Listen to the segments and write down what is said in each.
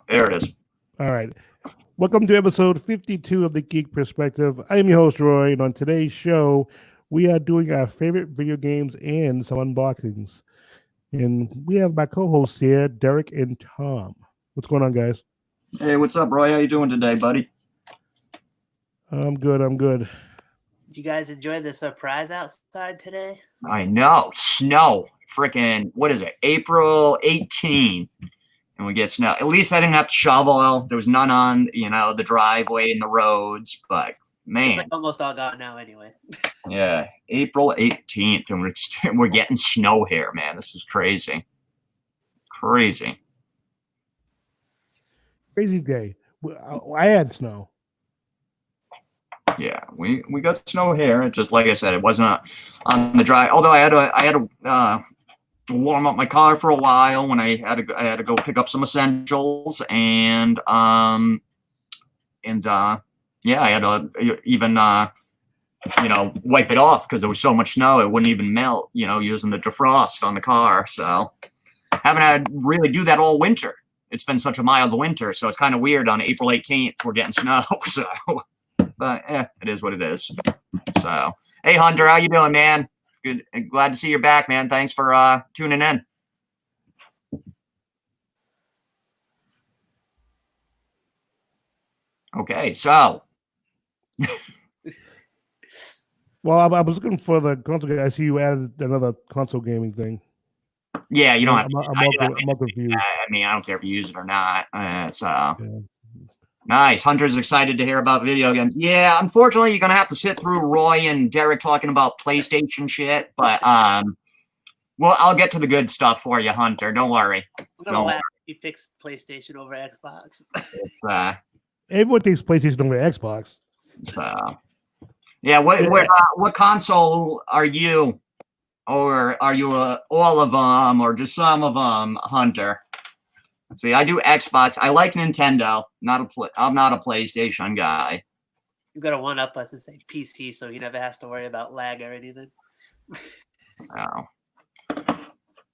There it is. All right. Welcome to episode 52 of the Geek Perspective. I am your host, Roy, and on today's show, we are doing our favorite video games and some unboxings. And we have my co hosts here, Derek and Tom. What's going on, guys? Hey, what's up, Roy? How you doing today, buddy? I'm good. I'm good. Did you guys enjoy the surprise outside today? I know. Snow. Freaking, what is it? April 18th. And we get snow. At least I didn't have to shovel. There was none on, the driveway and the roads. But, man. It's like almost all gone now anyway. Yeah. April 18th. And we're getting snow here, man. This is crazy. Crazy. Crazy day. I had snow. Yeah, we got snow here. It just, like I said, it wasn't on the drive. Although I had to warm up my car for a while when I had to go pick up some essentials, and yeah, I had to even wipe it off because there was so much snow it wouldn't even melt. Using the defrost on the car. So haven't had really do that all winter. It's been such a mild winter, so it's kind of weird. On April 18th, we're getting snow. So. But it is what it is. So, hey, Hunter, how you doing, man? Good. Glad to see you're back, man. Thanks for tuning in. Okay, so. Well, I was looking for the console. I see you added another console gaming thing. Yeah, you don't have. I'm confused. I mean, I don't care if you use it or not. So. Yeah. Nice. Hunter's excited to hear about video games. Yeah, unfortunately, you're gonna have to sit through Roy and Derek talking about PlayStation shit. But well, I'll get to the good stuff for you, Hunter. Don't worry. I'm gonna laugh if you fix PlayStation over Xbox. Everyone thinks PlayStation over Xbox. So, yeah. What console are you, or are you all of them, or just some of them, Hunter? See, I do Xbox. I like Nintendo. I'm not a PlayStation guy. You gotta one up us and say PC, so he never has to worry about lag or anything. Oh.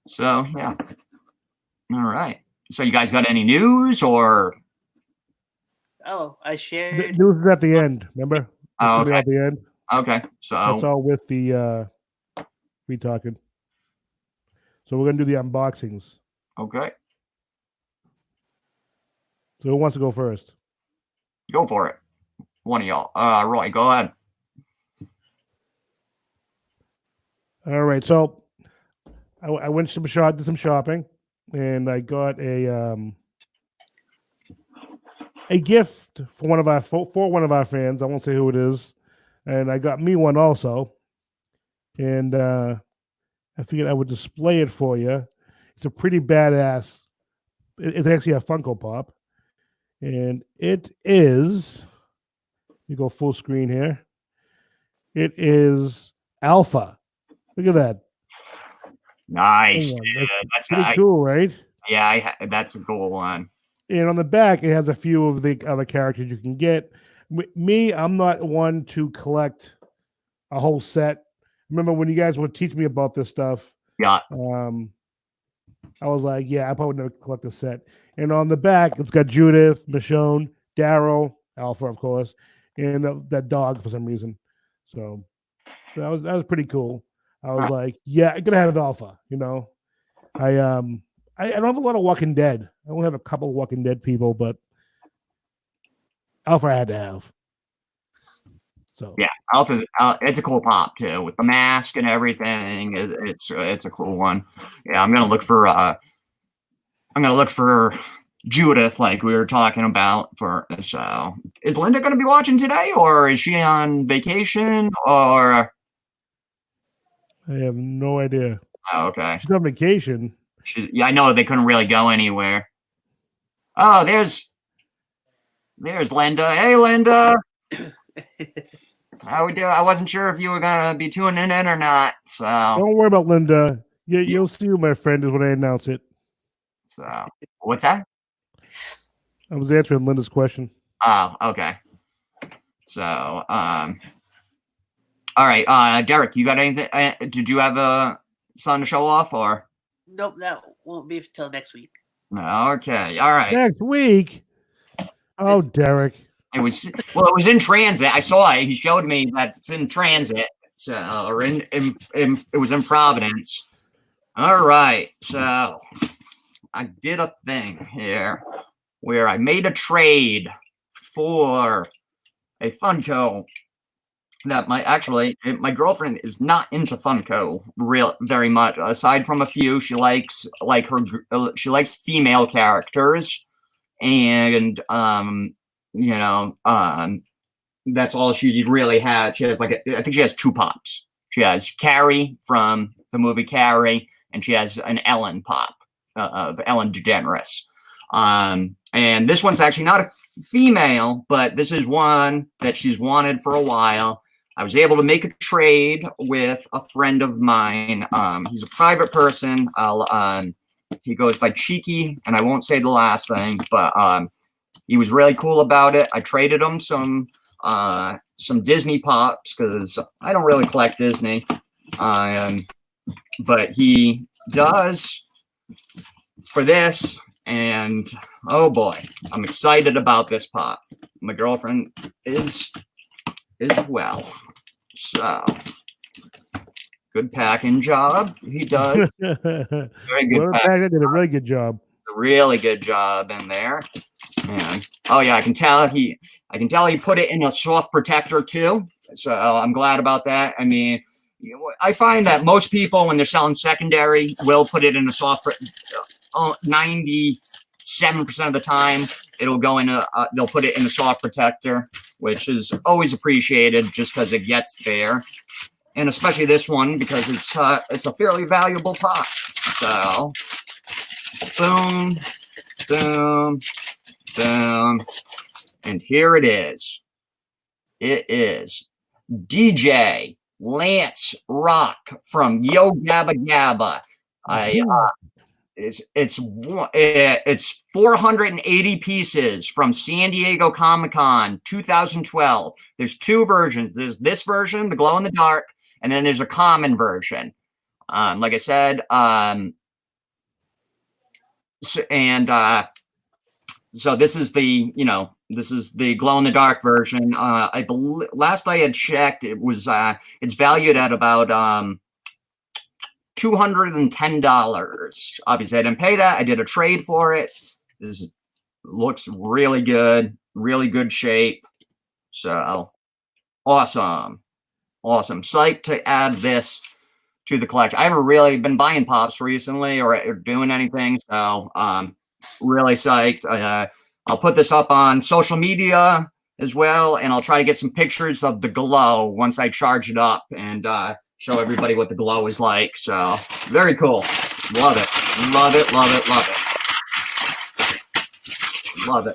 So yeah. All right. So you guys got any news or? Oh, I shared. News is at the end. Remember? Oh, okay. At the end. Okay. So that's all with the free talking. So we're gonna do the unboxings. Okay. So who wants to go first? Go for it. One of y'all. Roy, go ahead. All right. So I went to did some shopping, and I got a gift for one of our fans. I won't say who it is, and I got me one also. And I figured I would display it for you. It's a pretty badass. It's actually a Funko Pop. And it is, you go full screen here. It is Alpha. Look at that. Nice. That's pretty cool, right? Yeah, that's a cool one. And on the back, it has a few of the other characters you can get. Me, I'm not one to collect a whole set. Remember when you guys would teach me about this stuff? Yeah. I was like, yeah, I probably never collect a set. And on the back, it's got Judith, Michonne, Daryl, Alpha, of course, and that dog for some reason. So that was pretty cool. I was like, yeah, I'm gonna have Alpha. I don't have a lot of Walking Dead. I only have a couple of Walking Dead people, but Alpha I had to have. So yeah, Alpha, it's a cool pop too with the mask and everything. It's a cool one. Yeah, I'm gonna look for Judith, like we were talking about. So, is Linda gonna be watching today, or is she on vacation, or? I have no idea. Oh, okay. She's on vacation. Yeah, I know they couldn't really go anywhere. Oh, there's Linda. Hey, Linda. How we doing? I wasn't sure if you were gonna be tuning in or not. So don't worry about Linda. You'll see who my friend is when I announce it. So what's that? I was answering Linda's question. Oh, okay. So all right, Derek, you got anything? Did you have something to show off, or? Nope, that won't be till next week. Okay. All right. Next week. Oh, It's- Derek. It was in transit. I saw it. He showed me that it's in transit. So, or it was in Providence. All right. So I did a thing here where I made a trade for a Funko that my girlfriend is not into Funko very much. Aside from a few, she likes she likes female characters, and that's all she really had. She has I think she has two pops. She has Carrie from the movie Carrie, and she has an Ellen pop of Ellen DeGeneres. And this one's actually not a female, but this is one that she's wanted for a while. I was able to make a trade with a friend of mine. He's a private person. He goes by Cheeky, and I won't say the last thing, but he was really cool about it. I traded him some Disney pops because I don't really collect Disney, but he does for this. And oh boy, I'm excited about this pop. My girlfriend is well. So good packing job. He does very good. Whoever did a really good job. Really good job in there. And oh yeah, I can tell he put it in a soft protector too. So I'm glad about that. I mean, I find that most people when they're selling secondary will put it in a soft. 97% of the time, it'll go in they'll put it in a soft protector, which is always appreciated just because it gets there. And especially this one because it's a fairly valuable pop. So boom, boom, boom, and here it is. It is DJ Lance Rock from Yo Gabba Gabba. It's 480 pieces from San Diego Comic-Con 2012. There's two versions. There's this version, the glow in the dark, and then there's a common version. Like I said, so this is the glow in the dark version. I believe last I had checked, it's valued at about $210. Obviously, I didn't pay that. I did a trade for it. This looks really good shape. So awesome. Psyched to add this to the collection. I haven't really been buying pops recently or doing anything, so really psyched. I'll put this up on social media as well, and I'll try to get some pictures of the glow once I charge it up and show everybody what the glow is like. So very cool. Love it. Love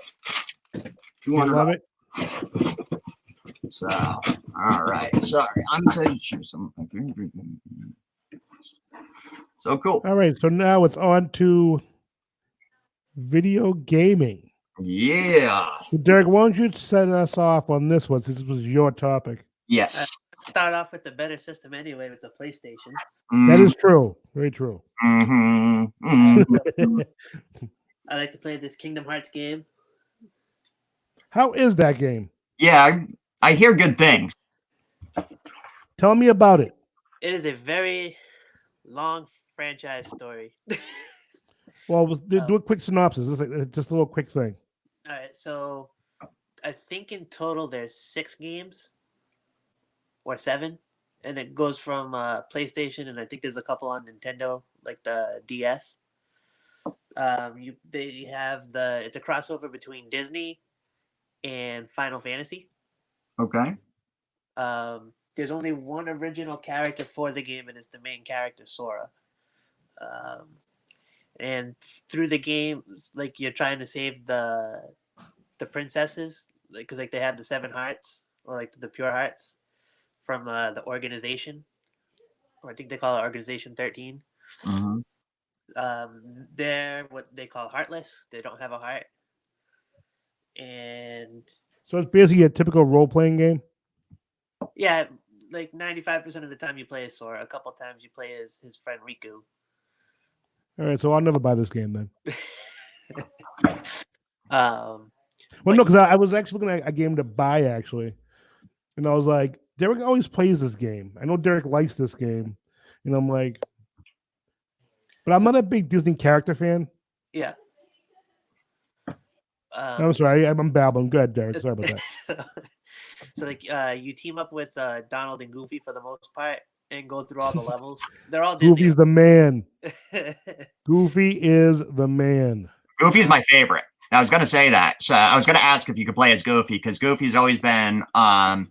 it. So, all right. Sorry, I'm excited to shoot some. So cool. All right. So now it's on to video gaming. Yeah. So Derek, why don't you set us off on this one since this was your topic? Yes. Start off with the better system anyway with the PlayStation. That is true. Very true. Mm-hmm. I like to play this Kingdom Hearts game. How is that game? Yeah, I hear good things. Tell me about it. It is a very long franchise story. Well, do a quick synopsis. Just a little quick thing. All right, so I think in total there's 6 games or 7, and it goes from PlayStation, and I think there's a couple on Nintendo, like the DS. They have it's a crossover between Disney and Final Fantasy. Okay. There's only one original character for the game, and it's the main character, Sora. And through the game, like you're trying to save the princesses, because they have the 7 hearts, or like the pure hearts from the organization, or I think they call it Organization 13. Mm-hmm. They're what they call heartless. They don't have a heart, and so it's basically a typical role-playing game. Yeah, like 95% of the time you play as Sora. A couple times you play as his friend Riku. All right, so I'll never buy this game then. Um, Well, but no, because I was actually looking at a game to buy actually, and I was like, Derek always plays this game. I know Derek likes this game, and I'm like, but I'm So- not a big Disney character fan. yeah. I'm sorry, I'm babbling. Go ahead, Derek. Sorry about that. So like you team up with Donald and Goofy for the most part and go through all the levels. They're all Disney. Goofy's the man. Goofy is the man. Goofy's my favorite. I was gonna say that. So I was gonna ask if you could play as Goofy because Goofy's always been one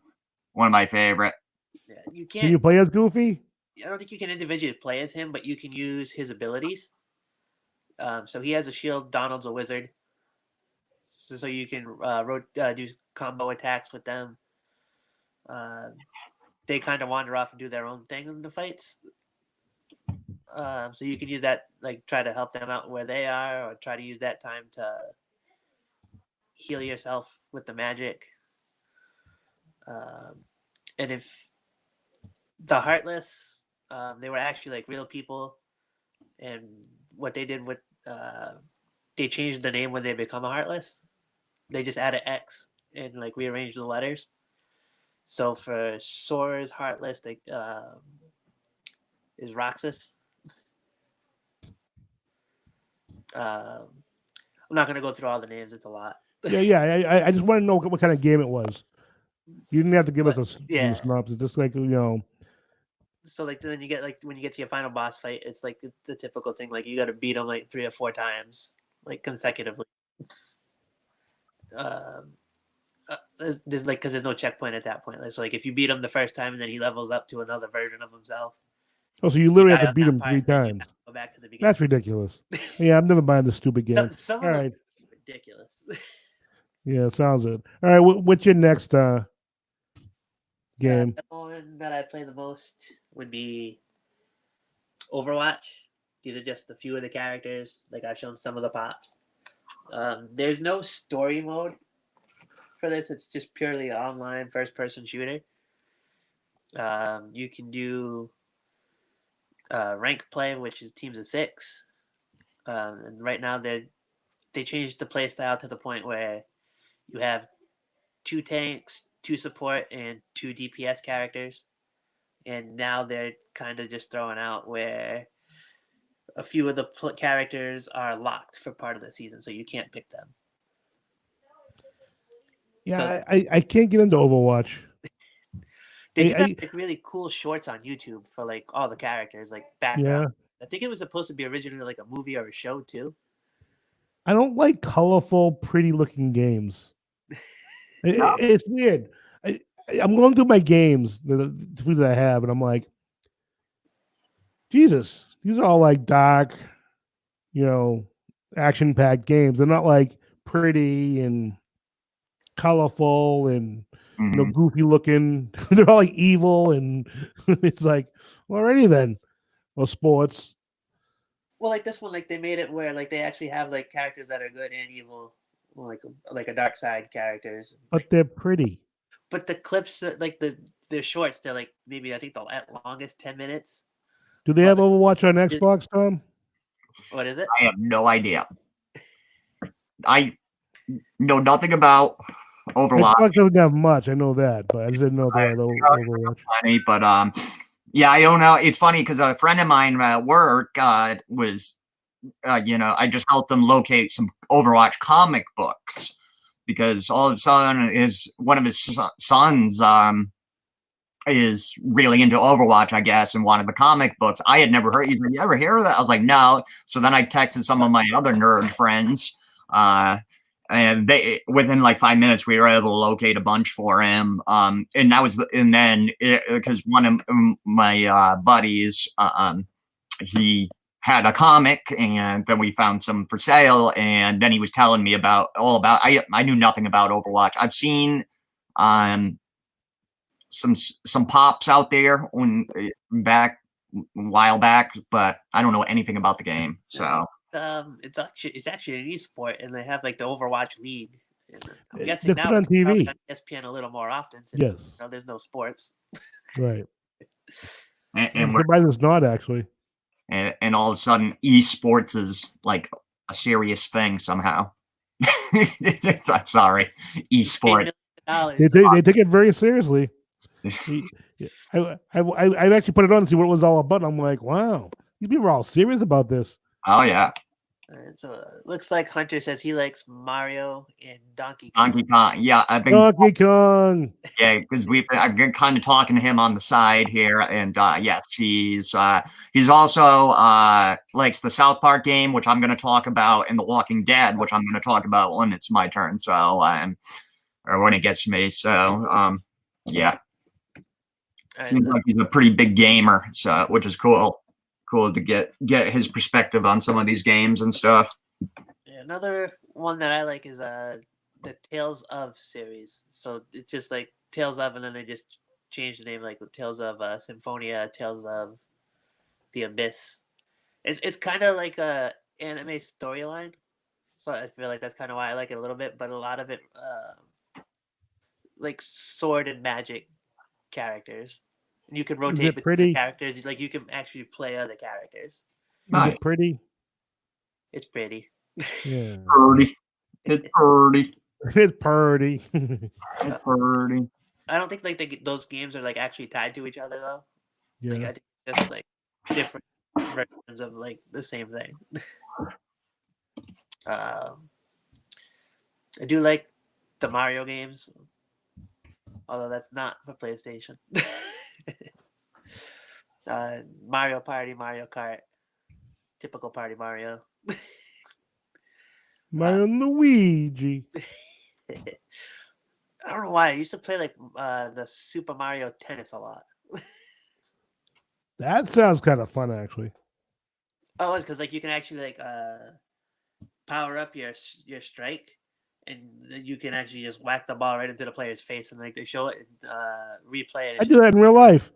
of my favorite. Yeah, you Can can't. you play as Goofy? I don't think you can individually play as him, but you can use his abilities. So he has a shield. Donald's a wizard. So you can do combo attacks with them. They kind of wander off and do their own thing in the fights. So you can use that, like try to help them out where they are, or try to use that time to heal yourself with the magic. And if the Heartless, they were actually like real people, and what they did with they changed the name when they become a Heartless. They just added X and like rearranged the letters. So for Sora's Heartless, they is Roxas. I'm not gonna go through all the names; it's a lot. Yeah. I just want to know what kind of game it was. You didn't have to give us a Yeah. synopsis. Just like So like then you get like when you get to your final boss fight, it's like the typical thing. Like you got to beat them like 3 or 4 times, like consecutively. There's like because there's no checkpoint at that point. Like, so like if you beat him the first time and then he levels up to another version of himself. Oh, so you literally die have to on beat that him part, 3 and then you times. have to go back to the beginning. That's ridiculous. Yeah, I'm never buying this stupid game. Some All of them right. are ridiculous. Yeah, sounds it. All right, what's your next game? The one that I play the most would be Overwatch. These are just a few of the characters. Like I've shown some of the pops. There's no story mode for this. It's just purely online first-person shooter. You can do rank play, which is teams of 6. And right now they changed the play style to the point where you have 2 tanks, 2 support, and 2 DPS characters. And now they're kind of just throwing out where a few of the characters are locked for part of the season, so you can't pick them. Yeah, So I can't get into Overwatch. they do have like really cool shorts on YouTube for like all the characters, like background. Yeah. I think it was supposed to be originally like a movie or a show too. I don't like colorful, pretty-looking games. It's weird. I'm going through my games, the food that I have, and I'm like, Jesus, these are all like dark, action-packed games. They're not like pretty and colorful and goofy looking. They're all like evil, and it's like, well, alrighty then. Well, sports. Well, like this one, like they made it where like they actually have like characters that are good and evil, like a dark side characters. But they're pretty. But the clips, like the shorts, they're like maybe I think the at longest 10 minutes. Do they have Overwatch on Xbox, Tom? What is it? I have no idea. I know nothing about Overwatch. Xbox doesn't have much. I know that, but I just didn't know they had Overwatch. Funny, but yeah, I don't know. It's funny because a friend of mine at work was, I just helped them locate some Overwatch comic books because all of a sudden one of his sons is really into Overwatch, I guess, and wanted the comic books. I had never heard. He's like, "You ever hear of that?" I was like, "No." So then I texted some of my other nerd friends, and they within like 5 minutes we were able to locate a bunch for him. And that was, and then because one of my buddies, he had a comic, and then we found some for sale, and then he was telling me about all about. I knew nothing about Overwatch. I've seen some pops out there a while back, but I don't know anything about the game. So it's actually an esport, and they have like the Overwatch League. And I'm guessing They now put on it's probably TV. on ESPN a little more often since there's no sports. Right. and I'm surprised it's not actually. and all of a sudden esports is like a serious thing somehow. I'm sorry, esport. $8 million. They take it very seriously. I actually put it on to see what it was all about. And I'm like, wow, these people are all serious about this. Oh yeah, Alright, so looks like Hunter says he likes Mario and Donkey Kong. Donkey Kong. Yeah, I've been Donkey Kong. yeah because I've been kind of talking to him on the side here, and yes, he's also likes the South Park game, which I'm going to talk about, and The Walking Dead, which I'm going to talk about when it's my turn. So or when it gets to me. So yeah. Alright, Seems like he's a pretty big gamer, so which is cool. Cool to get his perspective on some of these games and stuff. another one that I like is the Tales of series. So it's just like Tales of, and then they just changed the name, like Tales of Symphonia, Tales of the Abyss. It's kind of like a anime storyline, so I feel like that's kind of why I like it a little bit. But a lot of it, like sword and magic characters, and you can rotate it between pretty? the characters. Like you can actually play other characters. Is Nice. it pretty? It's pretty. Yeah. Purdy. It's purdy. It's pretty. It's purdy. I don't think like those games are like actually tied to each other though. Like Yeah. I think it's like different versions of like the same thing. I do like the Mario games, although that's not for PlayStation. Mario Party, Mario Kart, typical Party Mario. Mario and Luigi. I don't know why. I used to play like the Super Mario Tennis a lot. That sounds kind of fun, actually. Oh, it's because like you can actually like power up your strike, and then you can actually just whack the ball right into the player's face, and like they show it, and replay it. I do that in real life.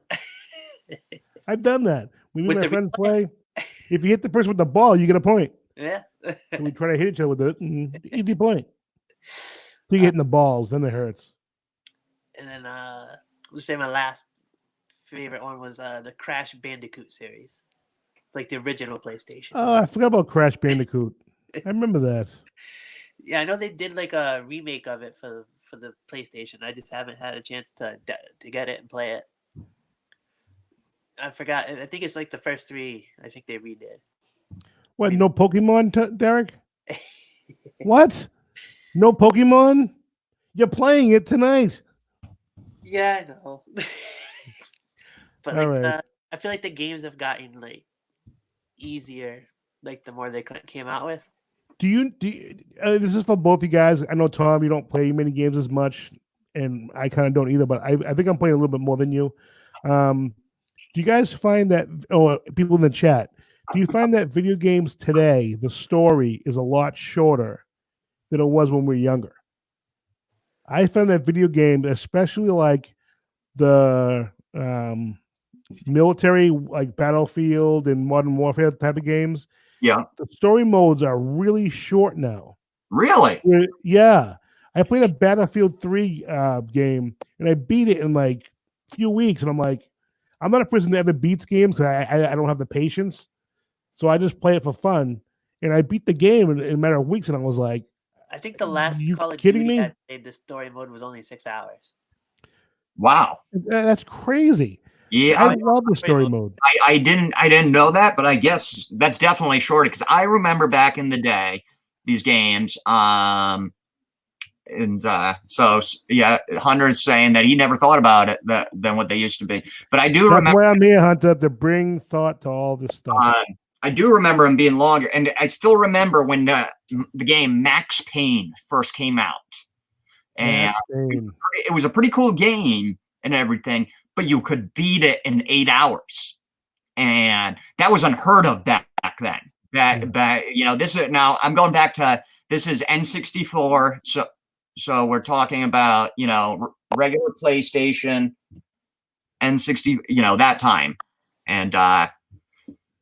I've done that. We With and my the friends play. If you hit the person with the ball, you get a point. Yeah. So we try to hit each other with it. And easy point. So you hitting the balls, then it hurts. And then let's say my last favorite one was the Crash Bandicoot series, like the original PlayStation. Oh, I forgot about Crash Bandicoot. I remember that. Yeah, I know they did like a remake of it for the PlayStation. I just haven't had a chance to get it and play it. I forgot. I think it's like the first three. I think they redid. What? No Pokemon, Derek? What? No Pokemon? You're playing it tonight. Yeah, I know. But All like right. I feel like the games have gotten like easier, like the more they came out with. Do you this is for both you guys. I know, Tom, you don't play many games as much, and I kind of don't either, but I think I'm playing a little bit more than you. Do you guys find that, people in the chat, do you find that video games today, the story is a lot shorter than it was when we were younger? I found that video games, especially like the military, like Battlefield and Modern Warfare type of games, Yeah. the story modes are really short now. Really? Yeah. I played a Battlefield 3 game, and I beat it in like a few weeks, and I'm like, I'm not a person that ever beats games because I don't have the patience. So I just play it for fun. And I beat the game in a matter of weeks, and I was like, I think the last You Call of kidding Duty me? I played the story mode was only 6 hours. Wow. that's crazy. Yeah. I love the story mode. I didn't know that, but I guess that's definitely shorter because I remember back in the day these games. And so yeah, Hunter's saying that he never thought about it than what they used to be. But I do That's remember. why I'm here, Hunter, to bring thought to all this stuff. I do remember them being longer, and I still remember when the game Max Payne first came out, and it was a pretty cool game and everything, but you could beat it in 8 hours, and that was unheard of back then. This is now I'm going back to this is N64, so we're talking about regular PlayStation, N60, that time, and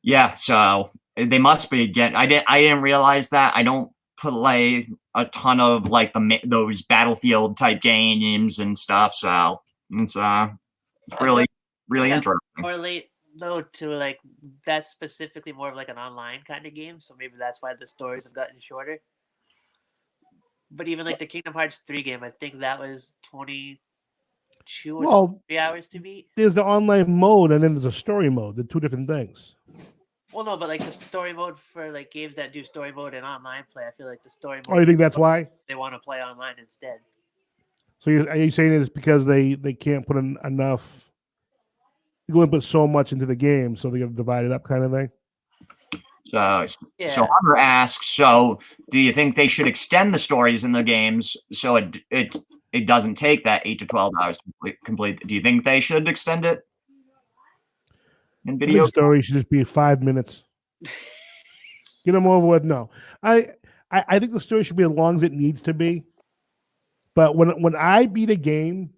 yeah, so they must be getting. I didn't realize that. I don't play a ton of like those Battlefield type games and stuff, so it's really interesting. More late though to like that's specifically more of like an online kind of game, so maybe that's why the stories have gotten shorter. But even like the Kingdom Hearts 3 game, I think that was 22 or Well, 3 hours to beat. there's the online mode and then there's a story mode. They're two different things. Well, no, but like the story mode for like games that do story mode and online play, I feel like the story Oh, mode you think that's why? they want to play online instead. So are you saying it's because they can't put enough? They go and put so much into the game, so they got to divide it up, kind of thing. So Yeah. Hunter asks, so do you think they should extend the stories in the games so it doesn't take that 8 to 12 hours to complete? Do you think they should extend it in I video? think story should just be 5 minutes. Get them over with. No, I think the story should be as long as it needs to be. But when I beat a game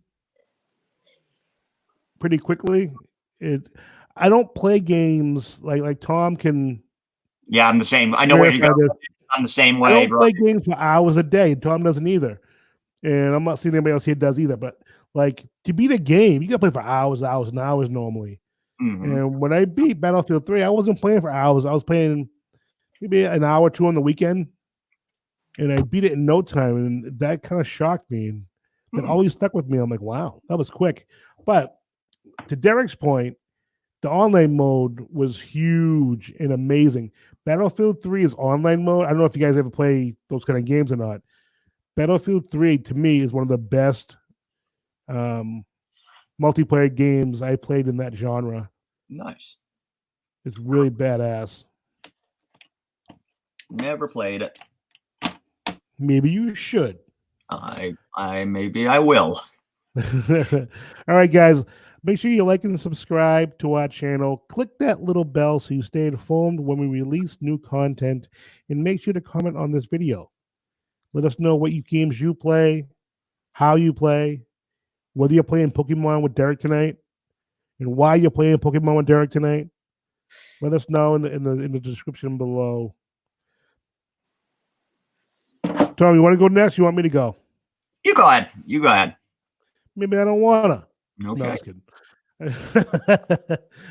pretty quickly, I don't play games like Tom can. Yeah, I'm the same. I know where you go. I'm the same way. I don't play games for hours a day. Tom doesn't either, and I'm not seeing anybody else here does either. But like to beat a game, you got to play for hours and hours normally. Mm-hmm. And when I beat Battlefield 3, I wasn't playing for hours. I was playing maybe an hour or two on the weekend, and I beat it in no time. And that kind of shocked me, and that always stuck with me. I'm like, wow, that was quick. But to Derek's point, the online mode was huge and amazing. Battlefield 3 is online mode. I don't know if you guys ever play those kind of games or not. Battlefield 3 to me is one of the best multiplayer games I played in that genre. Nice. It's really badass. Never played it. Maybe you should. Maybe I will. All right, guys. Make sure you like and subscribe to our channel. Click that little bell so you stay informed when we release new content. And make sure to comment on this video. Let us know what games you play, how you play, whether you're playing Pokemon with Derek tonight, and why you're playing Pokemon with Derek tonight. Let us know in the description below. Tom, you want to go next? You want me to go? You go ahead. You go ahead. Maybe I don't want to. Okay. No, I was kidding.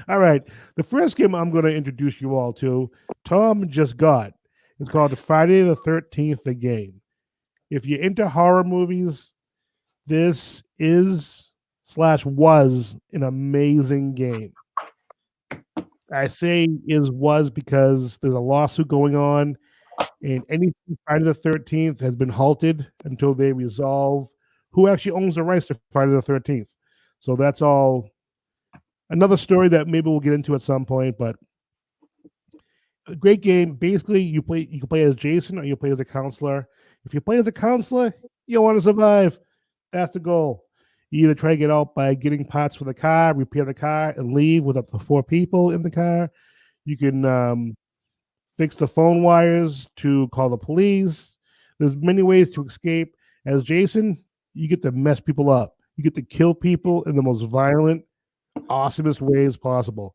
All right. The first game I'm going to introduce you all to, Tom just got. It's called Friday the 13th, the game. If you're into horror movies, this is/was an amazing game. I say was because there's a lawsuit going on, and anything Friday the 13th has been halted until they resolve who actually owns the rights to Friday the 13th. So that's all another story that maybe we'll get into at some point, but a great game. Basically, you can play as Jason or you play as a counselor. If you play as a counselor, you want to survive. That's the goal. You either try to get out by getting parts for the car, repair the car, and leave with up to 4 people in the car. You can fix the phone wires to call the police. There's many ways to escape. As Jason, you get to mess people up. You get to kill people in the most violent, awesomest ways possible.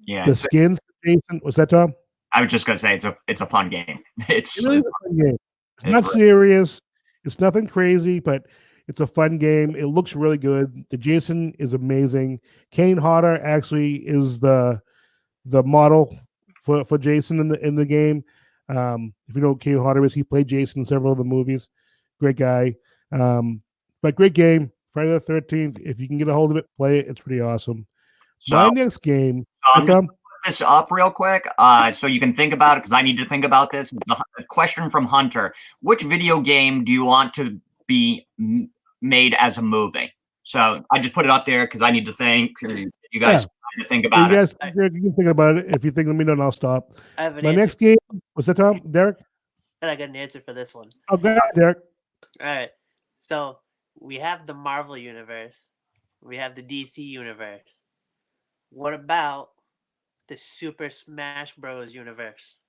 Yeah. The skins, Jason. What's that, Tom? I was just gonna say it's a fun game. It really is a fun game. It's not serious. It's nothing crazy, but it's a fun game. It looks really good. The Jason is amazing. Kane Hodder actually is the model for Jason in the game. If you know what Kane Hodder is, he played Jason in several of the movies. Great guy. But great game. Friday the 13th. If you can get a hold of it, play it. It's pretty awesome. My next game. I'm just put this up real quick so you can think about it, because I need to think about this. A question from Hunter. Which video game do you want to be made as a movie? So I just put it up there because I need to think. You guys need to think about it. You can think about it. If you think, let me know and I'll stop. I have an My answer. next game. What's that, Tom? Derek? And I got an answer for this one. Oh, go ahead, Derek. All right. So we have the Marvel universe. We have the DC universe. What about the Super Smash Bros. Universe?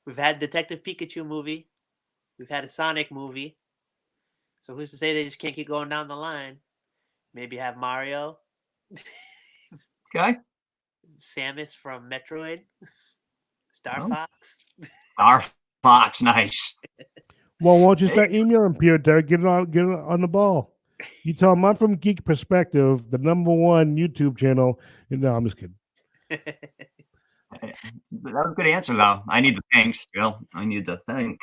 We've had Detective Pikachu movie. We've had a Sonic movie. So who's to say they just can't keep going down the line? Maybe have Mario. Okay. Samus from Metroid. Star Fox. Star Fox, nice. Well, won't you start emailing Peter, Derek? Get it on the ball. You tell them I'm from Geek Perspective, the #1 YouTube channel. No, I'm just kidding. That was a good answer, though. I need to think still. I need to think.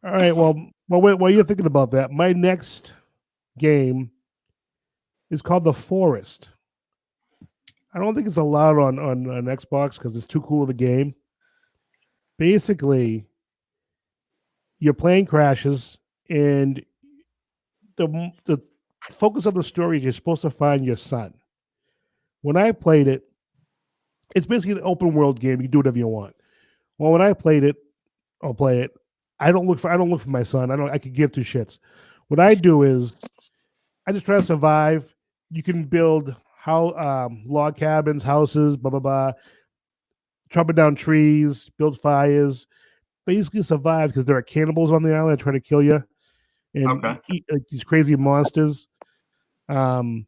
All right. Well, wait, while you're thinking about that, my next game is called The Forest. I don't think it's allowed on Xbox because it's too cool of a game. Basically, your plane crashes, and the focus of the story is you're supposed to find your son. When I played it, it's basically an open world game. You can do whatever you want. Well, when I played it, I'll play it. I don't look for my son. I could give two shits. What I do is I just try to survive. You can build log cabins, houses, blah blah blah, chopping down trees, build fires, basically survive because there are cannibals on the island that try to kill you and eat like these crazy monsters. And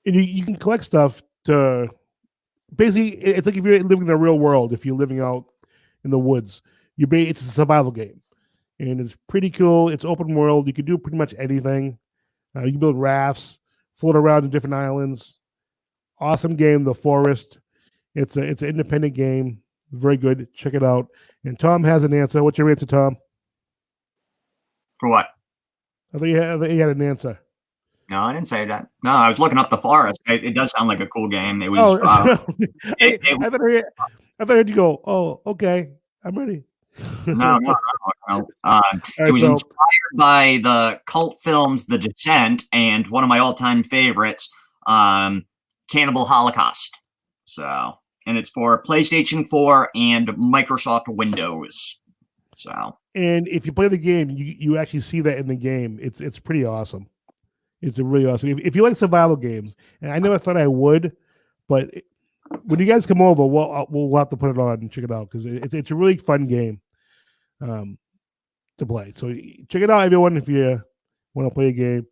you can collect stuff to basically. It's like if you're living in the real world. If you're living out in the woods, it's a survival game, and it's pretty cool. It's open world. You can do pretty much anything. You can build rafts, float around in different islands. Awesome game, The Forest. It's an independent game. Very good. Check it out. And Tom has an answer. What's your answer, Tom? For what? I think you had an answer. No, I didn't say that. No, I was looking up The Forest. It does sound like a cool game. It was. I thought I heard you go. Oh, okay. I'm ready. No. It was inspired by the cult films The Descent and one of my all-time favorites, Cannibal Holocaust. So, and it's for PlayStation 4 and Microsoft Windows. So, and if you play the game, you actually see that in the game. It's pretty awesome. It's a really awesome. If you like survival games, and I never thought I would, but when you guys come over, we'll have to put it on and check it out because it's a really fun game to play. So check it out, everyone, if you want to play a game.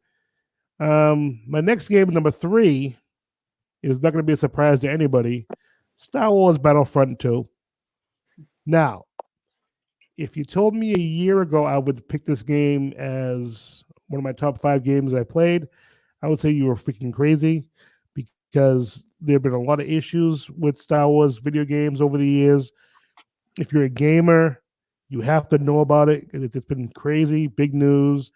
My next game, number 3, is not going to be a surprise to anybody. Star Wars Battlefront 2. Now, if you told me a year ago I would pick this game as one of my top 5 games I played, I would say you were freaking crazy because there have been a lot of issues with Star Wars video games over the years. If you're a gamer, you have to know about it. It's been crazy, big news.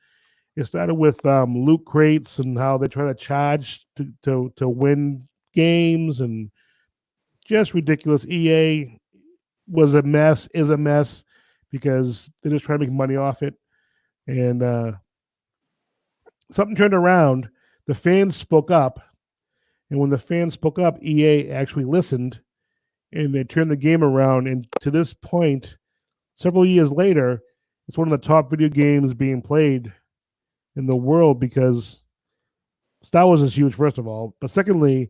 It started with loot crates and how they try to charge to win games and just ridiculous. EA was a mess, is a mess because they're just trying to make money off it. And something turned around. The fans spoke up. And when the fans spoke up, EA actually listened and they turned the game around. And to this point, several years later, it's one of the top video games being played in the world because Star Wars is huge, first of all. But secondly,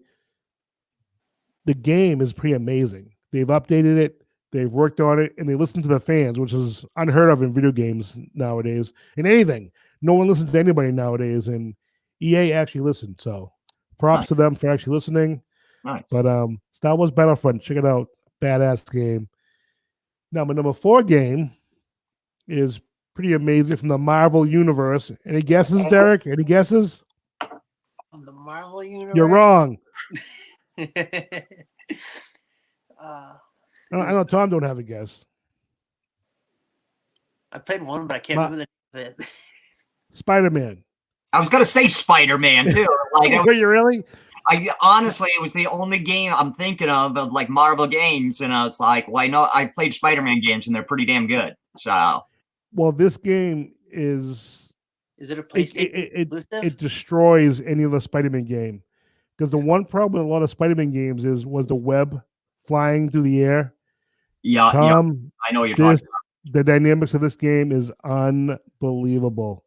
the game is pretty amazing. They've updated it, they've worked on it, and they listen to the fans, which is unheard of in video games nowadays. In anything, no one listens to anybody nowadays, and EA actually listened. So props to them for actually listening. Nice. But Star Wars Battlefront, check it out. Badass game. Now, my number 4 game is pretty amazing from the Marvel Universe. Any guesses, Derek? Any guesses? From the Marvel Universe? You're wrong. I know Tom don't have a guess. I played one, but I can't remember the name of it. Spider-Man. I was gonna say Spider-Man too. Were you really? Honestly, it was the only game I'm thinking of like Marvel games, and I was like, well, I know I played Spider-Man games, and they're pretty damn good. So, well, this game is it a PlayStation? It destroys any of the Spider-Man game because the one problem with a lot of Spider-Man games was the web flying through the air. Yeah, Tom, I know what you're talking about. The dynamics of this game is unbelievable.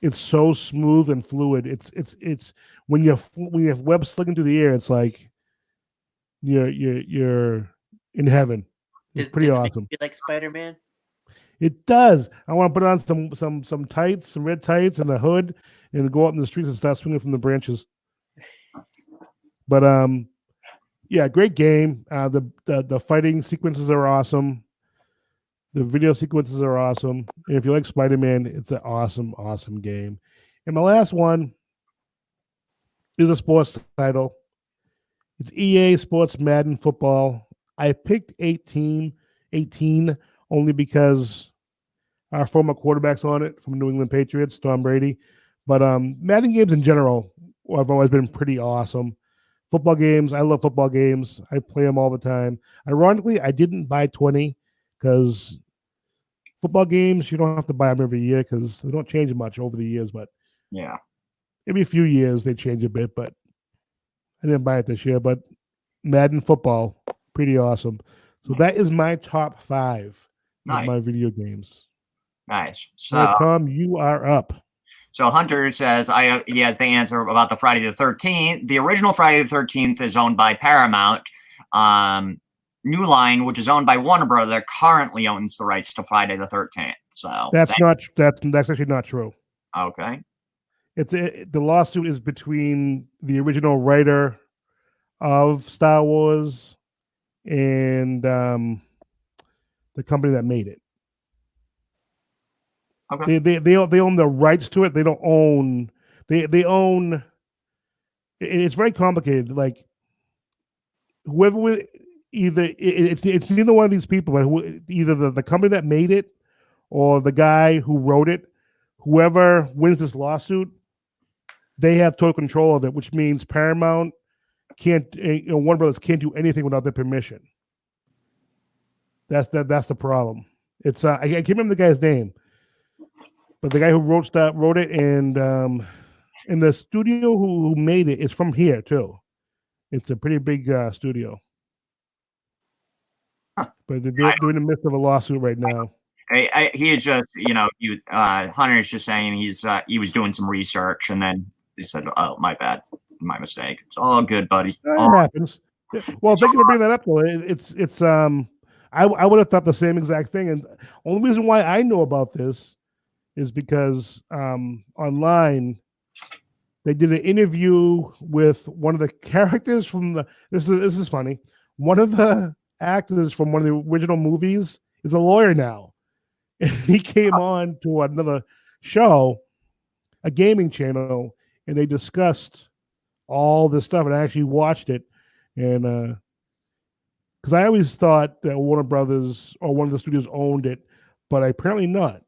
It's so smooth and fluid. It's when you have web slicking through the air, it's like you're in heaven. It's pretty awesome. You like Spider-Man? It does. I want to put on some tights, some red tights, and a hood, and go out in the streets and start swinging from the branches. But yeah, great game. The fighting sequences are awesome. The video sequences are awesome. And if you like Spider-Man, it's an awesome, awesome game. And my last one is a sports title. It's EA Sports Madden Football. I picked 18 only because our former quarterback's on it from New England Patriots, Tom Brady. But Madden games in general have always been pretty awesome. Football games, I love football games. I play them all the time. Ironically, I didn't buy 20 because football games, you don't have to buy them every year because they don't change much over the years. But Yeah. maybe a few years they change a bit. But I didn't buy it this year. But Madden football, pretty awesome. So that is my top 5 of Nice. my video games. Nice. All right, Tom, you are up. So Hunter says he has the answer about the Friday the 13th. The original Friday the 13th is owned by Paramount. New Line, which is owned by Warner Brother, currently owns the rights to Friday the 13th. So that's actually not true. Okay. The lawsuit is between the original writer of Star Wars and the company that made it. Okay. They own the rights to it. They don't own. They own. It's very complicated. Like whoever it's neither one of these people, but either the company that made it or the guy who wrote it. Whoever wins this lawsuit, they have total control of it, which means Paramount can't. Warner Brothers can't do anything without their permission. That's the problem. It's I can't remember the guy's name. But the guy who wrote it, and the studio who made it is from here too. It's a pretty big studio. Huh. But they're in the midst of a lawsuit right now. He is just, Hunter is just saying he was doing some research and then he said, "Oh, my bad, my mistake." It's all good, buddy. It happens. Well, thank you for bringing that up, though. It's I would have thought the same exact thing, and only reason why I know about this is because online they did an interview with one of the characters from this is funny. One of the actors from one of the original movies is a lawyer now. And he came on to another show, a gaming channel, and they discussed all this stuff. And I actually watched it, and because I always thought that Warner Brothers or one of the studios owned it, but apparently not.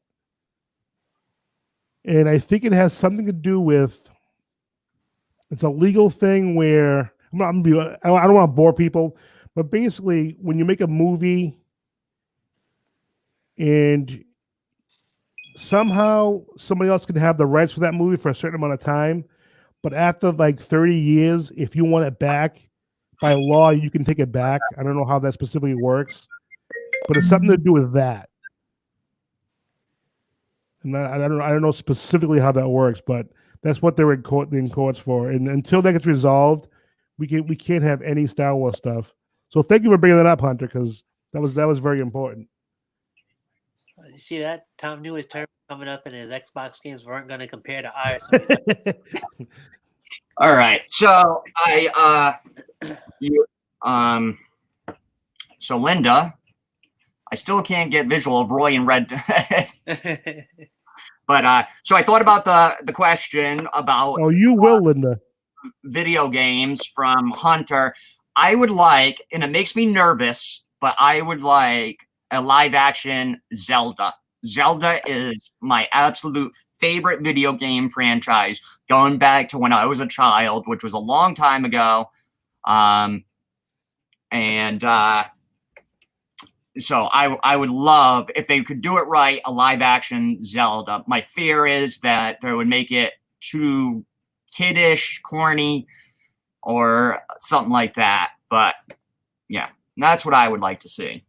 And I think it has something to do with it's a legal thing where I don't want to bore people, but basically when you make a movie and somehow somebody else can have the rights for that movie for a certain amount of time, but after like 30 years, if you want it back by law, you can take it back. I don't know how that specifically works, but it's something to do with that. And I don't know specifically how that works, but that's what they're in courts for. And until that gets resolved, we can't have any Star Wars stuff. So thank you for bringing that up, Hunter, because that was very important. You see that? Tom knew his turn coming up, and his Xbox games weren't going to compare to ours. All right, so so Linda, I still can't get visual of Roy in red. But so I thought about the question about you will, Linda, video games from Hunter. I would like, and it makes me nervous, but I would like a live action Zelda. Zelda is my absolute favorite video game franchise, going back to when I was a child, which was a long time ago. So I would love if they could do it right, a live action Zelda. My fear is that they would make it too kiddish, corny, or something like that. But yeah, that's what I would like to see.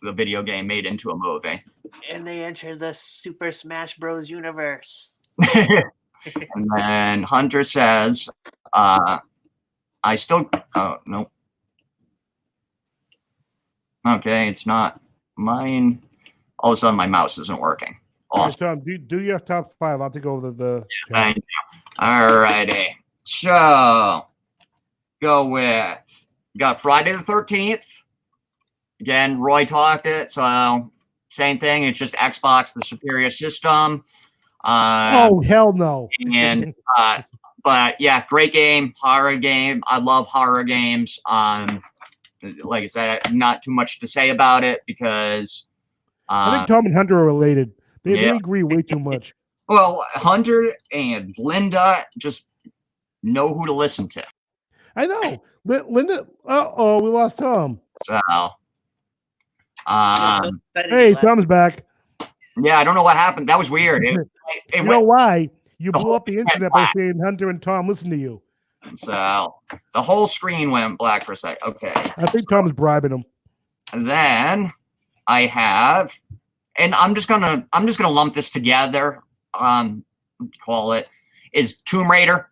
The video game made into a movie. And they enter the Super Smash Bros. Universe. And then Hunter says, oh, no. Okay, it's not mine. All of a sudden, my mouse isn't working. Awesome. All right, Tom, do your top 5. I'll take over the Thank you. All righty. So, got Friday the 13th. Again, Roy talked it, so same thing. It's just Xbox, the superior system. Oh hell no! And but yeah, great game, horror game. I love horror games. Like I said, not too much to say about it because I think Tom and Hunter are related. They yeah. agree way too much. Well, Hunter and Linda just know who to listen to. I know. Linda. Oh, we lost Tom. So, hey, Tom's back. Yeah, I don't know what happened. That was weird. You know why? You blew up the internet by saying Hunter and Tom listen to you. So the whole screen went black for a second. Okay. I think Tom's bribing him. And then I have, and I'm just gonna lump this together. Call it is Tomb Raider.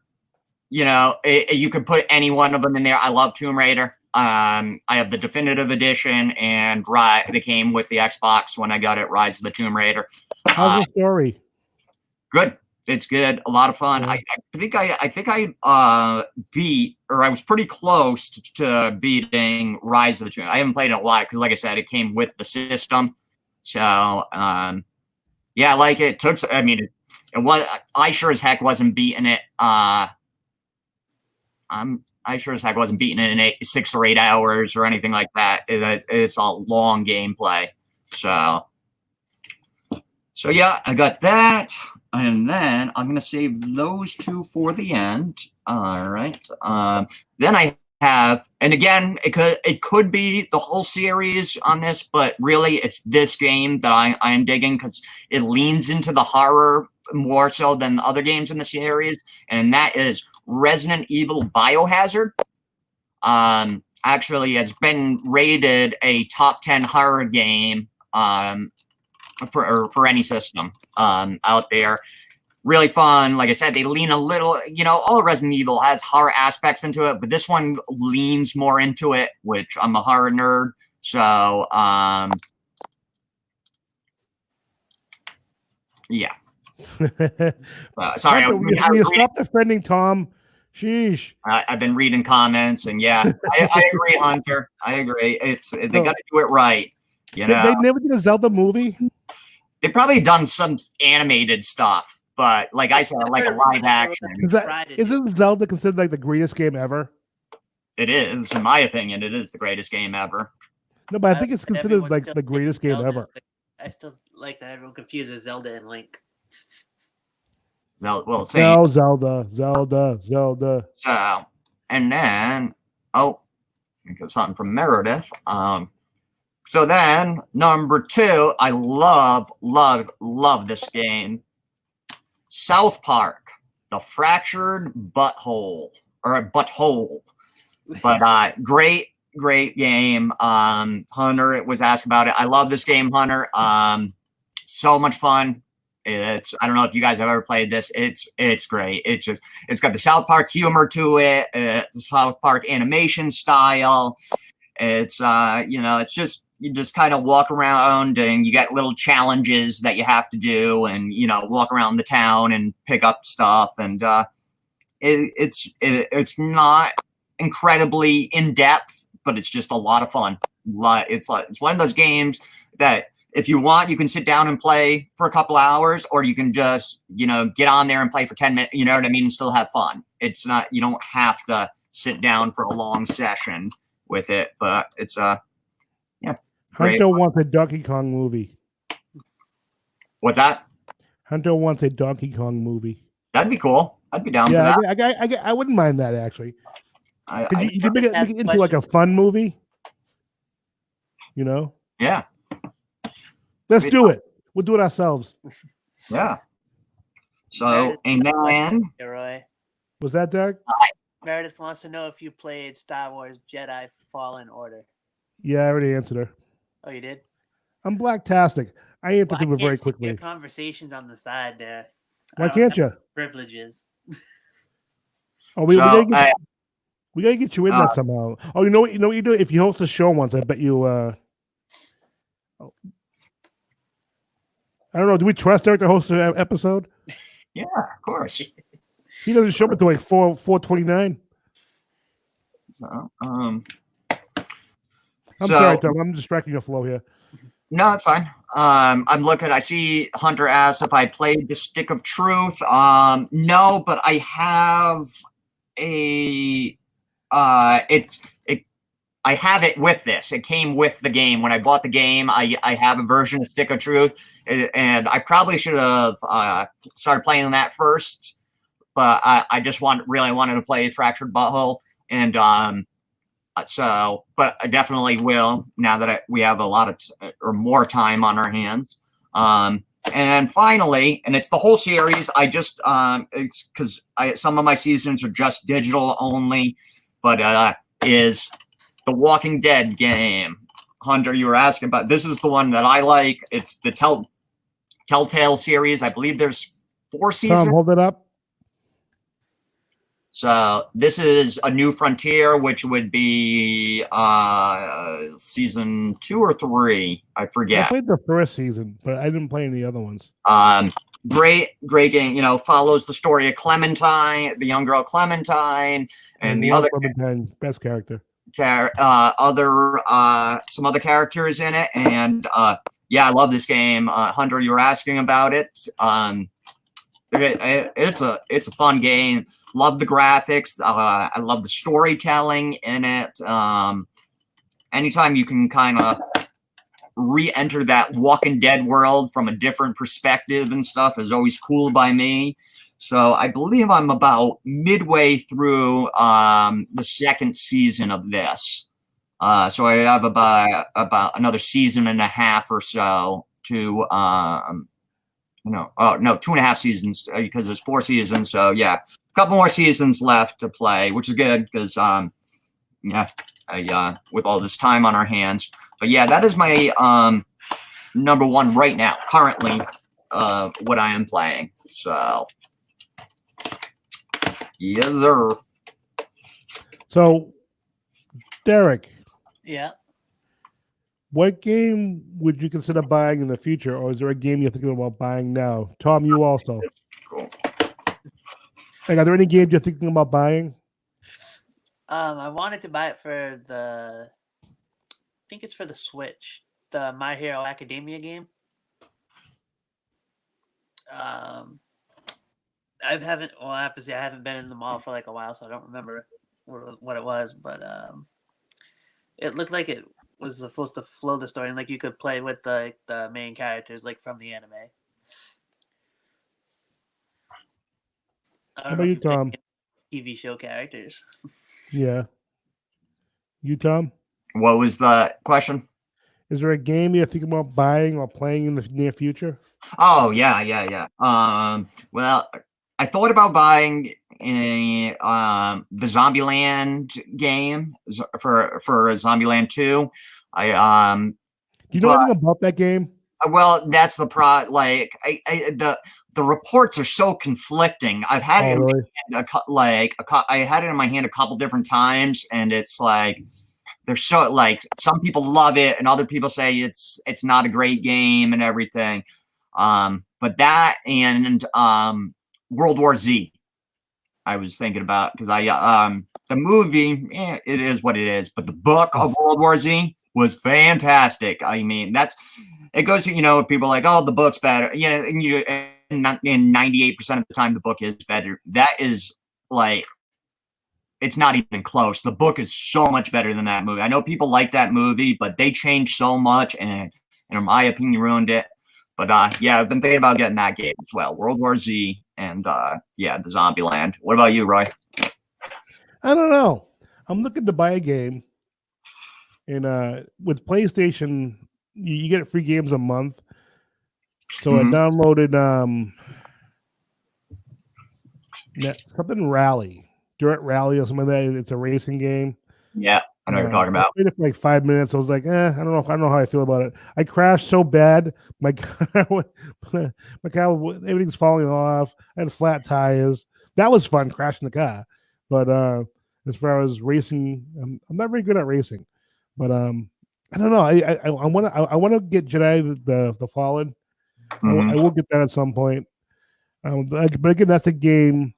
You know, you could put any one of them in there. I love Tomb Raider. I have the definitive edition, and they came with the Xbox when I got it. Rise of the Tomb Raider. How's the story? Good. It's good. A lot of fun. Yeah. I think I beat, or I was pretty close to beating Rise of the Tomb. I haven't played it a lot because, like I said, it came with the system. So yeah, I like it. It was. I sure as heck wasn't beating it. I sure as heck wasn't beating it in 6 or 8 hours or anything like that. It's a long gameplay. So yeah, I got that. And then I'm going to save those two for the end. All right. Then I have, and again, it could be the whole series on this, but really it's this game that I am digging because it leans into the horror more so than the other games in the series. And that is Resident Evil Biohazard. Actually has been rated a top 10 horror game for any system out there. Really fun. Like I said, they lean a little, all Resident Evil has horror aspects into it, but this one leans more into it, which I'm a horror nerd. So, yeah. Sorry. You stop defending Tom. Sheesh. I've been reading comments, and yeah, I agree, Hunter. I agree. They got to do it right. They never did a Zelda movie. They've probably done some animated stuff, but like I said, like a live action. Isn't Zelda considered like the greatest game ever? It is, in my opinion, it is the greatest game ever. No, but I think it's considered like the greatest game ever. I still like that everyone confuses Zelda and Link. Well, same. Zelda. So, and then, I got something from Meredith. So then, number 2, I love this game. South Park, The Fractured Butthole, or a Butthole. But great game. Hunter, it was asked about it. I love this game, Hunter. So much fun. I don't know if you guys have ever played this. It's great. It's got the South Park humor to it, the South Park animation style. It's it's just, you just kind of walk around and you get little challenges that you have to do, and walk around the town and pick up stuff. And it's not incredibly in depth, but it's just a lot of fun. It's one of those games that, if you want, you can sit down and play for a couple hours, or you can just, get on there and play for 10 minutes, you know what I mean, and still have fun. It's not, you don't have to sit down for a long session with it, but it's, yeah. Hunter wants a Donkey Kong movie. What's that? Hunter wants a Donkey Kong movie. That'd be cool. I'd be down for that. I wouldn't mind that, actually. You could make it into like a fun movie. Yeah. Let's do it. We'll do it ourselves. Yeah. So, and then... Roy. Was that Doug? Meredith wants to know if you played Star Wars Jedi Fallen Order. Yeah, I already answered her. Oh, you did? I'm blacktastic. I answered people very quickly. Your conversations on the side there. Why can't you? Privileges. Oh, we gotta get you in that somehow. Oh, you know what you do? If you host a show once, I bet you I don't know. Do we trust Eric to host an episode? Yeah, of course. He doesn't show up until like 4:29. I'm sorry, Tom. I'm distracting your flow here. No, it's fine. I'm looking. I see Hunter asks if I played the Stick of Truth. No, but I have a. I have it with this. It came with the game. When I bought the game, I have a version of Stick of Truth, and I probably should have started playing that first. But I just really wanted to play Fractured Butthole, and so, but I definitely will now that we have a lot of or more time on our hands. And finally, and it's the whole series. I just it's because some of my seasons are just digital only, but is the Walking Dead game. Hunter, you were asking about. This is the one that I like. It's the Telltale series. I believe there's 4 seasons. Tom, hold it up. So this is A New Frontier, which would be season 2 or 3. I forget. I played the first season, but I didn't play any other ones. Great game. You know, follows the story of Clementine, the young girl Clementine, and the other Clementine, best character. some other characters in it, and yeah, I love this game. Hunter, you were asking about it. It's a fun game. Love the graphics. I love the storytelling in it. Anytime you can kind of re-enter that Walking Dead world from a different perspective and stuff is always cool by me. So I believe I'm about midway through the second season of this. So I have about another season and a half or so to no, 2.5 seasons because there's 4 seasons. So yeah, a couple more seasons left to play, which is good because yeah, with all this time on our hands. But yeah, that is my number one right now, currently, what I am playing. So yes, sir. So, Derek. Yeah. What game would you consider buying in the future, or is there a game you're thinking about buying now? Tom, you also. Cool. Like, are there any games you're thinking about buying? I wanted to buy it for I think it's for the Switch, the My Hero Academia game. I haven't been in the mall for like a while, so I don't remember what it was, but it looked like it was supposed to flow the story, and like you could play with the main characters like from the anime. How about you, Tom? TV show characters. Yeah. You, Tom? What was the question? Is there a game you're thinking about buying or playing in the near future? Oh yeah. Well, I thought about buying the Zombieland game for Zombieland 2. Do you know anything about that game? Well, that's the like the reports are so conflicting. I've had it in my hand I had it in my hand a couple different times, and it's like they're so like some people love it and other people say it's not a great game and everything. But that and World War Z I was thinking about because the movie it is what it is, but the book of World War Z was fantastic. I mean, it goes to, people are like, oh, the book's better. Yeah, and in 98% of the time the book is better. That is like, it's not even close. The book is so much better than that movie. I know people like that movie, but they changed so much and in my opinion ruined it. But yeah, I've been thinking about getting that game as well. World War Z and yeah, the Zombieland. What about you, Roy? I don't know. I'm looking to buy a game. And with PlayStation, you get free games a month. So I downloaded something Dirt Rally or something like that. It's a racing game. Yeah, I know what you're talking about. I played it for like 5 minutes. I was like, I don't know how I feel about it. I crashed so bad. My car, everything's falling off. I had flat tires. That was fun, crashing the car. But as far as racing, I'm not very good at racing. But I don't know. I want to get Jedi the Fallen. I will get that at some point. But again, that's a game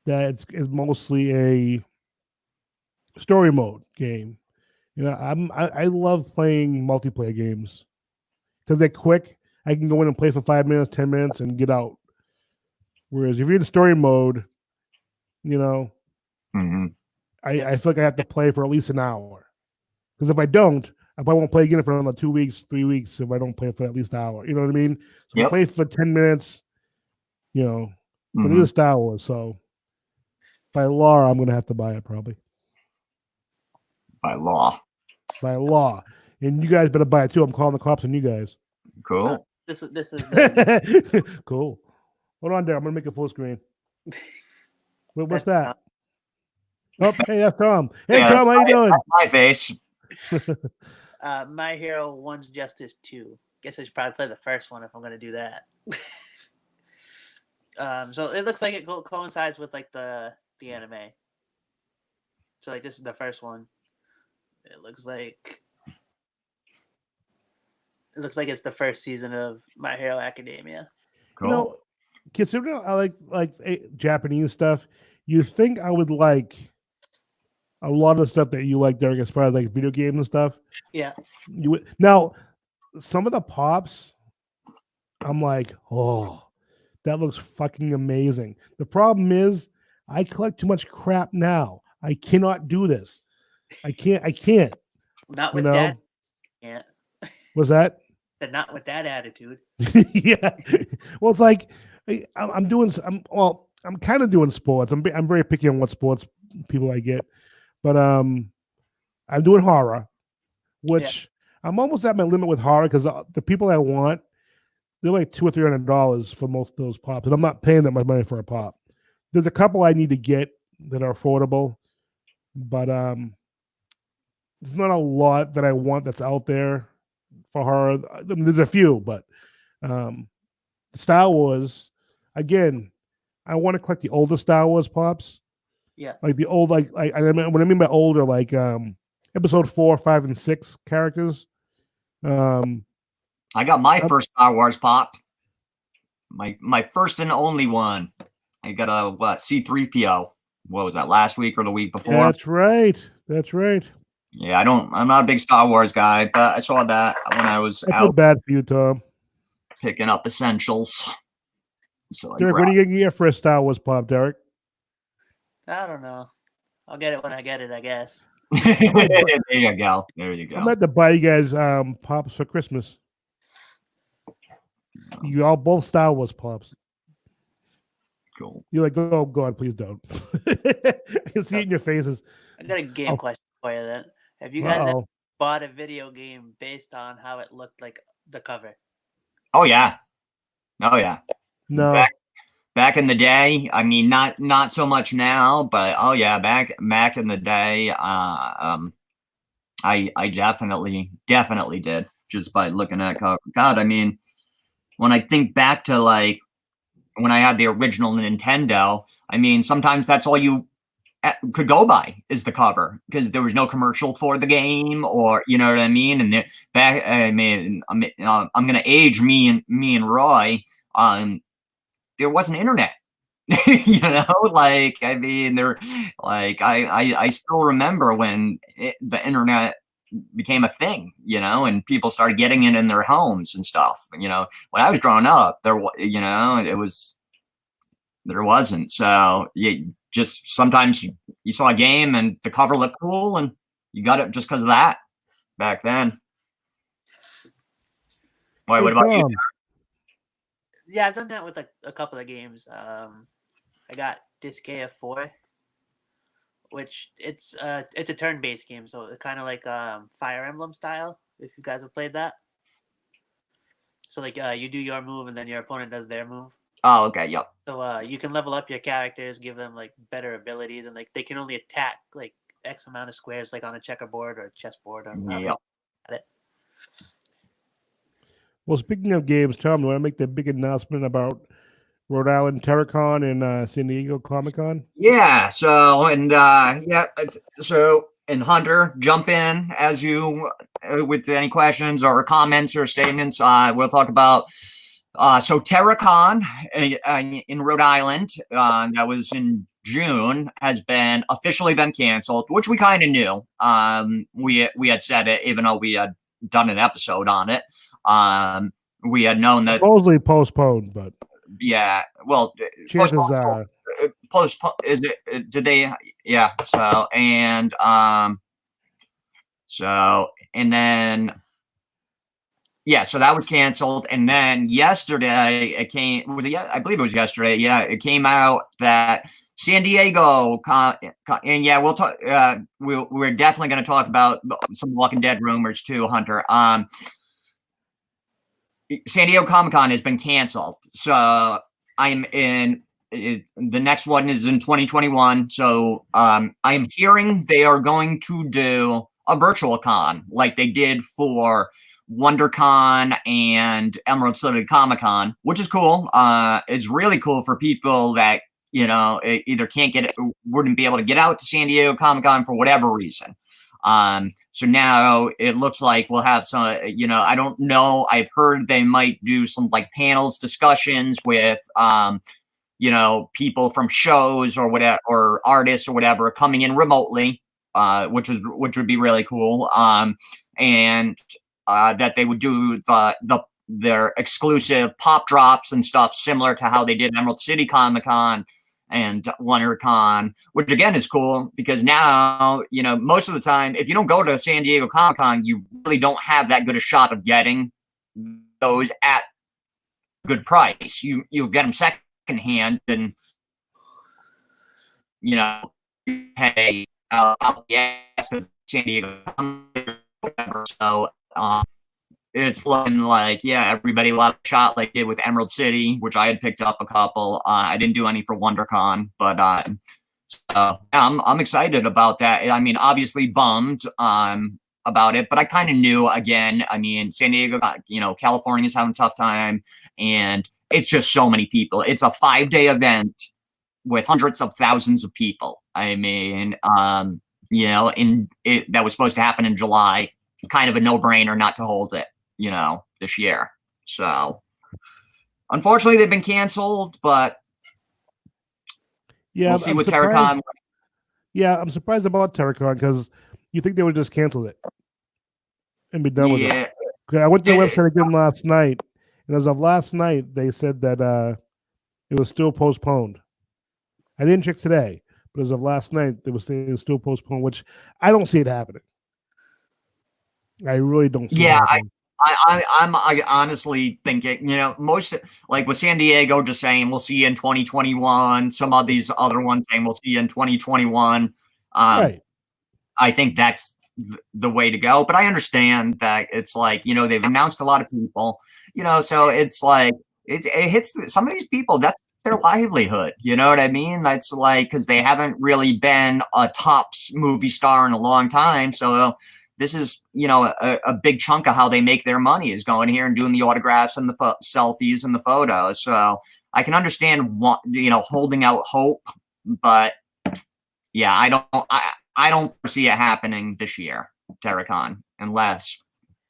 that is mostly a story mode game. I love playing multiplayer games because they're quick. I can go in and play for 5 minutes, 10 minutes, and get out. Whereas if you're in story mode, Mm-hmm. I feel like I have to play for at least an hour. Because if I don't, I probably won't play again for another 2 weeks, 3 weeks if I don't play for at least an hour. You know what I mean? So if I play for 10 minutes, but it is Star Wars. So by law, I'm going to have to buy it probably. By law. By law. And you guys better buy it too. I'm calling the cops on you guys. Cool. This is the Cool. Hold on there. I'm going to make it full screen. What's that? Oh, hey, that's Tom. Hey, Tom, how you doing? My face. My Hero One's Justice 2. Guess I should probably play the first one if I'm going to do that. So it looks like it coincides with like the anime. So like this is the first one. It looks like it's the first season of My Hero Academia. Cool. Considering I like Japanese stuff, you think I would like a lot of stuff that you like, Derek, as far as like video games and stuff. Yeah. Now, some of the pops, I'm like, oh, that looks fucking amazing. The problem is, I collect too much crap now. I cannot do this. I can't. Not with that. Yeah. Was that? Not with that attitude. Yeah. Well, it's like I'm kind of doing sports. I'm very picky on what sports people I get, but I'm doing horror, which I'm almost at my limit with horror because the people I want, they're like $200 or $300 for most of those pops, and I'm not paying that much money for a pop. There's a couple I need to get that are affordable, but there's not a lot that I want that's out there for horror. I mean, there's a few, but Star Wars, again, I want to collect the older Star Wars pops. Yeah, like the old, what I mean by older, like episode 4, 5, and 6 characters. I got my first Star Wars pop. My first and only one. I got a C-3PO. What was that, last week or the week before? That's right. Yeah, I'm not a big Star Wars guy, but I saw that when I was out bad for you, Tom. picking up essentials. So Derek, what are you gonna get for a Star Wars pop, Derek? I don't know. I'll get it when I get it, I guess. There you go. I'm about to buy you guys pops for Christmas. You all both Star Wars pops. Cool. You're like, oh God, please don't. I can see it in your faces. I got a game question for you then. Have you guys ever bought a video game based on how it looked like the cover? Oh yeah. No. Back in the day, I mean, not so much now, but oh yeah, back in the day, I definitely did, just by looking at cover. God, I mean, when I think back to like when I had the original Nintendo, I mean, sometimes that's all you could go by is the cover because there was no commercial for the game, or you know what I mean. And I'm gonna age me and Roy. There wasn't internet. Like, I mean, I still remember when the internet became a thing, and people started getting it in their homes and stuff. When I was growing up, there wasn't. So you just sometimes you saw a game and the cover looked cool and you got it just because of that back then. Why? What about you? Yeah, I've done that with a couple of games. I got Disgaea 4, which it's a turn-based game, so it's kind of like Fire Emblem style. If you guys have played that, so like you do your move and then your opponent does their move. Oh, okay, yep. So you can level up your characters, give them like better abilities, and like they can only attack like X amount of squares, like on a checkerboard or a chessboard or yep. It. Well, speaking of games, Tom, you want to make the big announcement about Rhode Island Terracon and San Diego Comic-Con? Yeah. So and Hunter, jump in as you with any questions or comments or statements. We'll talk about so Terracon in Rhode Island that was in June has been officially canceled, which we kind of knew. We had said it, even though we had done an episode on it. We had known that, supposedly postponed, but yeah. Well, chances postponed, are postpone is it? Did they? Yeah. So and then yeah, so that was canceled, and then yesterday it came. Was it? Yeah, I believe it was yesterday. Yeah, it came out that San Diego, and yeah, we'll talk. We're definitely going to talk about some Walking Dead rumors too, Hunter. San Diego Comic-Con has been canceled, so I'm in. The next one is in 2021. So I'm hearing they are going to do a virtual con like they did for WonderCon and Emerald City Comic Con, which is cool. It's really cool for people that either can't get it, wouldn't be able to get out to San Diego Comic Con for whatever reason. So now it looks like we'll have some, I don't know. I've heard they might do some like panels, discussions with, people from shows or whatever, or artists or whatever coming in remotely, which would be really cool. And that they would do their exclusive pop drops and stuff similar to how they did Emerald City Comic Con and WonderCon, which again is cool because now, most of the time, if you don't go to San Diego Comic Con, you really don't have that good a shot of getting those at good price. You'll get them secondhand and, pay because San Diego, whatever. So, it's looking like, yeah, everybody will have a shot like they did with Emerald City, which I had picked up a couple. I didn't do any for WonderCon, but yeah, I'm excited about that. I mean, obviously bummed about it, but I kind of knew. Again, I mean, San Diego, California's having a tough time, and it's just so many people. It's a 5-day event with hundreds of thousands of people. I mean, that was supposed to happen in July. Kind of a no-brainer not to hold it, this year. So unfortunately they've been canceled, but yeah, we'll see with Terracon. Yeah, I'm surprised about Terracon because you think they would just cancel it and be done with it. I went to the website again last night, and as of last night, they said that it was still postponed. I didn't check today, but as of last night, they were saying it was still postponed, which I don't see it happening. I really don't see it happening. I honestly think most like with San Diego just saying we'll see you in 2021. Some of these other ones saying we'll see you in 2021. Right. I think that's the way to go. But I understand that it's like they've announced a lot of people. So it's like it hits some of these people. That's their livelihood. You know what I mean? That's like because they haven't really been a top movie star in a long time. So this is, a big chunk of how they make their money is going here and doing the autographs and the selfies and the photos. So I can understand holding out hope, but yeah, I don't foresee it happening this year, Terracon, unless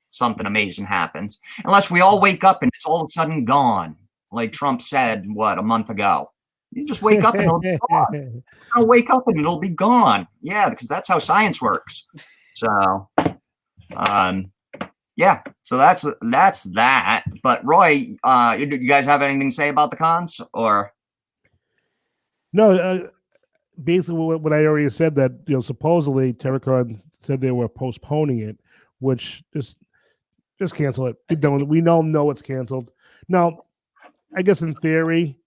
something amazing happens. Unless we all wake up and it's all of a sudden gone, like Trump said, a month ago. You just wake up and it'll be gone. I'll wake up and it'll be gone. Yeah, because that's how science works. So, yeah. So that's that. But Roy, you guys have anything to say about the cons or? No. Basically, what I already said that supposedly Terracon said they were postponing it, which just cancel it. We don't know it's canceled. Now, I guess in theory,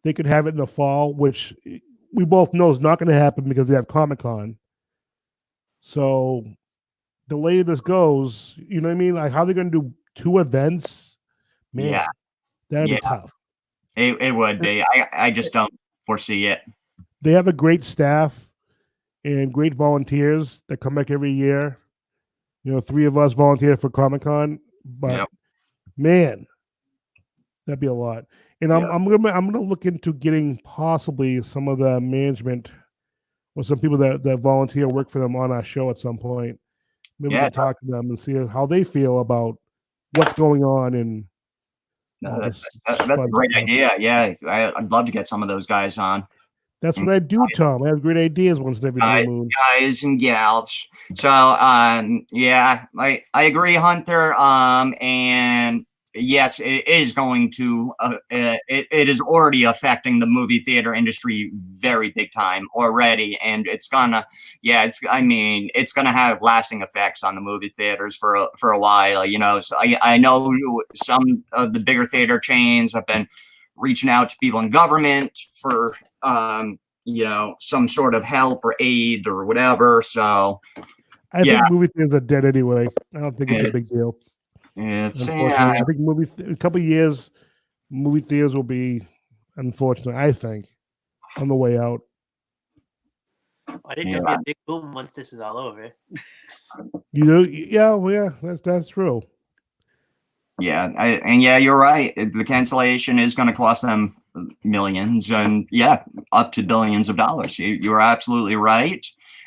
they could have it in the fall, which we both know is not going to happen because they have Comic-Con. So the later this goes, you know what I mean? Like, how are they going to do 2 events? Man, yeah, that'd be tough. It would be. I just don't foresee it. They have a great staff and great volunteers that come back every year. 3 of us volunteer for Comic-Con, but man, that'd be a lot. And I'm gonna look into getting possibly some of the management or some people that volunteer work for them on our show at some point. Maybe we'll talk to them and see how they feel about what's going on. And that's a great idea. Yeah, I'd love to get some of those guys on. That's what I do, Tom. I have great ideas once in every blue moon. Guys and gals. So yeah, I agree, Hunter. And yes, it is going to it is already affecting the movie theater industry very big time already, and it's gonna it's gonna have lasting effects on the movie theaters for a while, you know. So I know some of the bigger theater chains have been reaching out to people in government for you know, some sort of help or aid or whatever. So I think movie theaters are dead anyway. I don't think it's a big deal. Unfortunately, I think a couple of years, movie theaters will be, unfortunately, I think, on the way out. I think there'll be a big boom once this is all over. You know, yeah, that's true. Yeah, you're right. The cancellation is going to cost them millions and up to billions of dollars. You are absolutely right.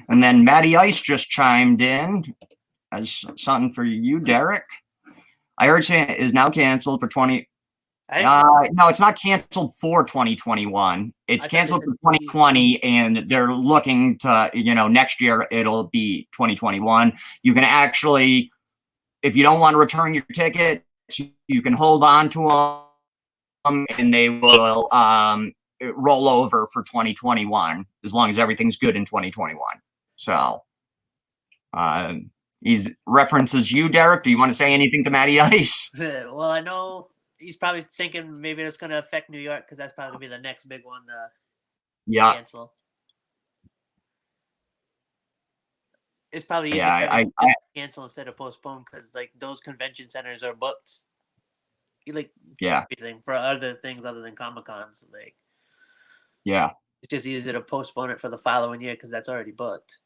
And then Matty Ice just chimed in as something for you, Derek. I heard saying it is now canceled for 20. No, it's not canceled for 2021. It's canceled for 2020, and they're looking to, you know, next year it'll be 2021. You can actually, if you don't want to return your ticket, you can hold on to them, and they will roll over for 2021 as long as everything's good in 2021. So, he references you, Derek. Do you want to say anything to Matty Ice? Well, I know he's probably thinking maybe it's going to affect New York because that's probably going to be the next big one to cancel. It's probably easier to cancel instead of postpone because like those convention centers are booked. Everything for other things other than Comic-Cons. Like, it's just easier to postpone it for the following year because that's already booked.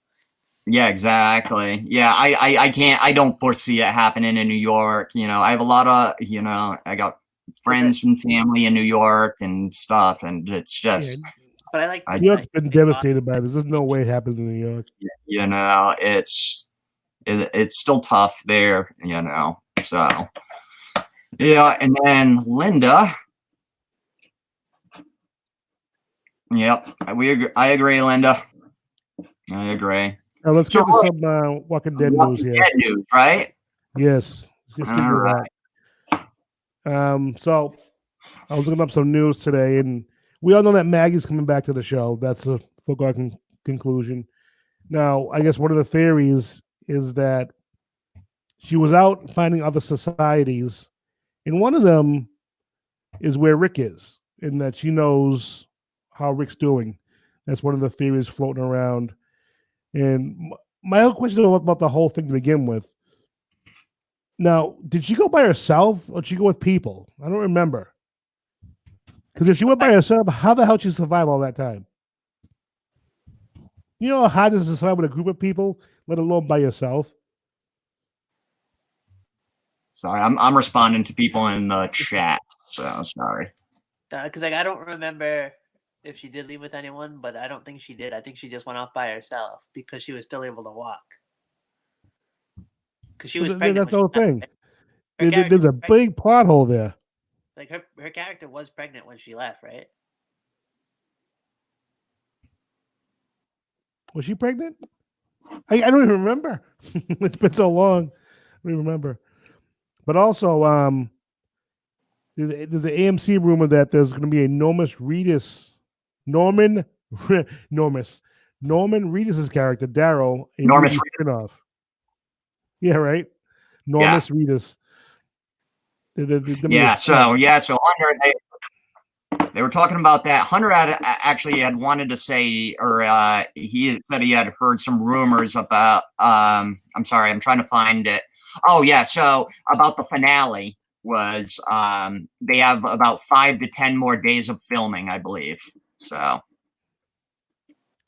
Yeah, exactly. Yeah, I don't foresee it happening in New York. You know, I have a lot of, you know, I got friends and family in New York and stuff, and it's just. But I like New York's been devastated by this. There's no way it happens in New York. You know, it's still tough there. You know, so yeah, and then Linda. Yep, I agree, Linda. I agree. Now let's get to some Walking Dead news here. Dead news, right? Yes. All right. So I was looking up some news today, and we all know that Maggie's coming back to the show. That's a foregone conclusion. Now, I guess one of the theories is that she was out finding other societies, and one of them is where Rick is, and that she knows how Rick's doing. That's one of the theories floating around. And my whole question about the whole thing to begin with. Now, did she go by herself or did she go with people? I don't remember. Because if she went by herself, how the hell did she survive all that time? You know how hard it is to survive with a group of people, let alone by yourself? Sorry, I'm responding to people in the chat, so sorry. Because like I don't remember if she did leave with anyone, but I don't think she did. I think she just went off by herself because she was still able to walk. Because she was pregnant. That's the whole thing. There's a big plot hole there. Like her character was pregnant when she left, right? Was she pregnant? I don't even remember. It's been so long. I don't even remember. But also, there's an AMC rumor that there's going to be a Norman Reedus' character, Daryl, a movie spinoff. Yeah, right. Norman Reedus. So Hunter, they were talking about that. Hunter had wanted to say, or he said he had heard some rumors about. I'm sorry, I'm trying to find it. Oh yeah, so about the finale was they have about 5 to 10 more days of filming, I believe. So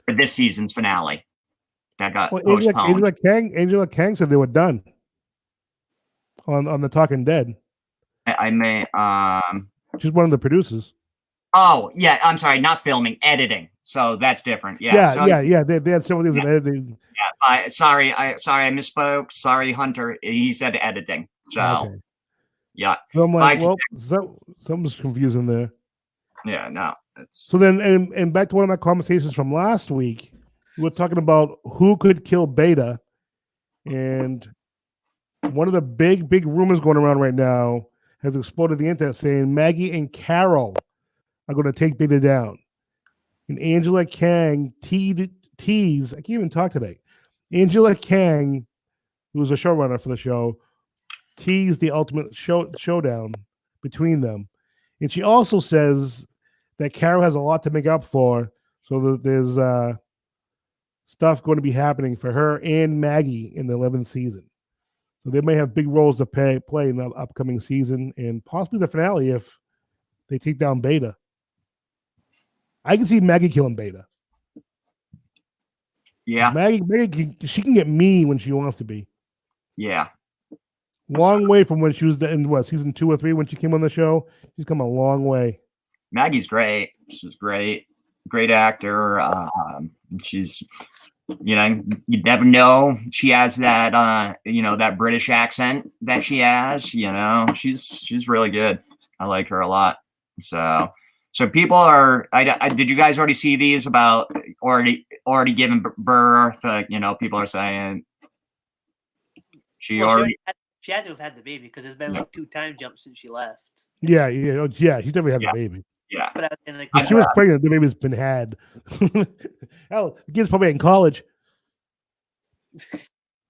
for this season's finale, that got postponed. Angela Kang said they were done on The Talking Dead. I may. She's one of the producers. Oh yeah, I'm sorry, not filming, editing. So that's different. Yeah. They had several days of editing. Yeah. Sorry, I misspoke. Sorry, Hunter. He said editing. So. Okay. Yeah. So I'm like, well, something's confusing there. Yeah, no. It's So then, and back to one of my conversations from last week, we were talking about who could kill Beta, and one of the big rumors going around right now has exploded the internet, saying Maggie and Carol are going to take Beta down, and Angela Kang tease. I can't even talk today. Angela Kang, who was a showrunner for the show, teased the ultimate showdown between them, and she also says that Carol has a lot to make up for, so that there's stuff going to be happening for her and Maggie in the 11th season. So they may have big roles to play in the upcoming season and possibly the finale if they take down Beta. I can see Maggie killing Beta. yeah, Maggie, she can get mean when she wants to be. yeah. Long way from when she was in season 2 or 3 when she came on the show. She's come a long way. Maggie's great. She's great actor. She's, you never know. She has that, that British accent that she has. She's really good. I like her a lot. So people are. Did you guys already see these about already giving birth? People are saying she had to have had the baby because there's been like 2 time jumps since she left. Yeah. She definitely had the baby. Yeah. But if she was pregnant, the baby's been had. Hell, the kid's probably in college.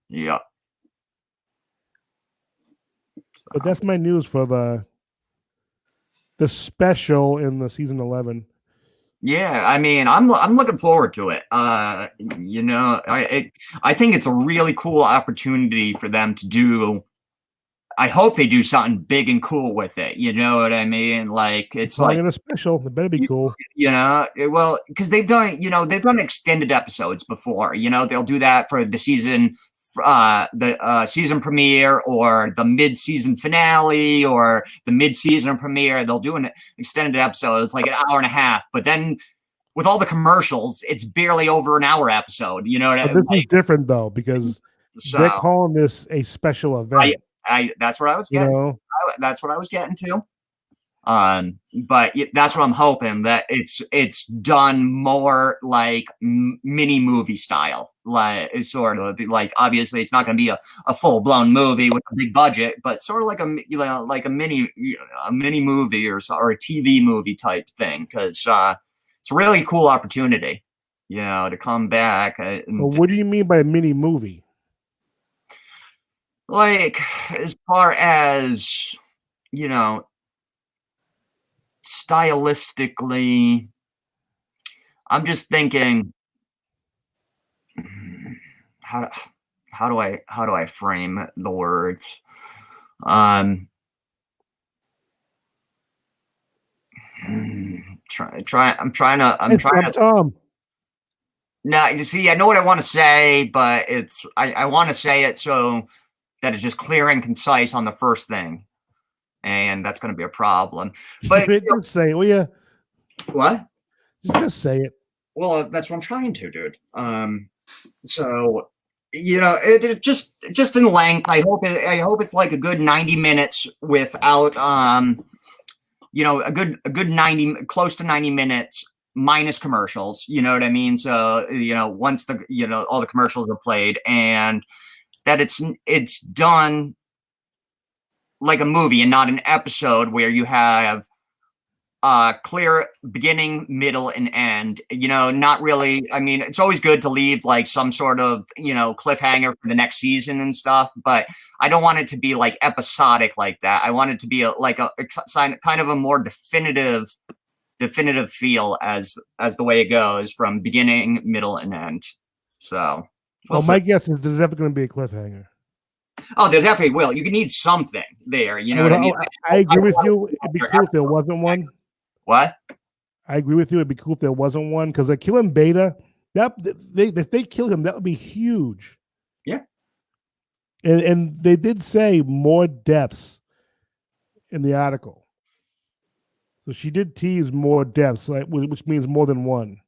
Yeah. But that's my news for the special in the season 11. Yeah, I mean, I'm looking forward to it. I think it's a really cool opportunity for them to do. I hope they do something big and cool with it. You know what I mean? Like it's like in a special. It better be cool. Well, because they've done extended episodes before. They'll do that for the season, the season premiere or the mid-season finale or the mid-season premiere. They'll do an extended episode. It's like an hour and a half, but then with all the commercials, it's barely over an hour episode. You know what I mean? This is different though because they're calling this a special event. That's what I was getting. That's what I was getting to. But that's what I'm hoping, that it's done more like mini movie style. Like it's sort of like, obviously it's not going to be a full blown movie with a big budget, but sort of like a mini movie or a TV movie type thing. Because it's a really cool opportunity, to come back. Well, what do you mean by a mini movie? Like, as far as, stylistically, I'm just thinking, how do I frame the words? I'm trying to. Tom. Now, you see, I know what I want to say, but I want to say it so that it's just clear and concise on the first thing, and that's going to be a problem. But just say it, will you? What? Just say it. Well, that's what I'm trying to, dude. So it just in length. I hope it's like a good 90 minutes without a good 90, close to 90 minutes minus commercials. You know what I mean? So once all the commercials are played, and that it's done like a movie and not an episode where you have clear beginning, middle, and end. Not really. I mean, it's always good to leave like some sort of cliffhanger for the next season and stuff, but I don't want it to be like episodic like that. I want it to be a kind of a more definitive feel as the way it goes from beginning, middle, and end. So. Well, my guess is there's definitely going to be a cliffhanger. Oh, there definitely will. You need something there. You know what I mean? I agree with you. It'd be cool if there wasn't one. What? I agree with you. It'd be cool if there wasn't one, because like killing Beta, if they kill him, that would be huge. Yeah. And they did say more deaths in the article. So she did tease more deaths, which means more than one.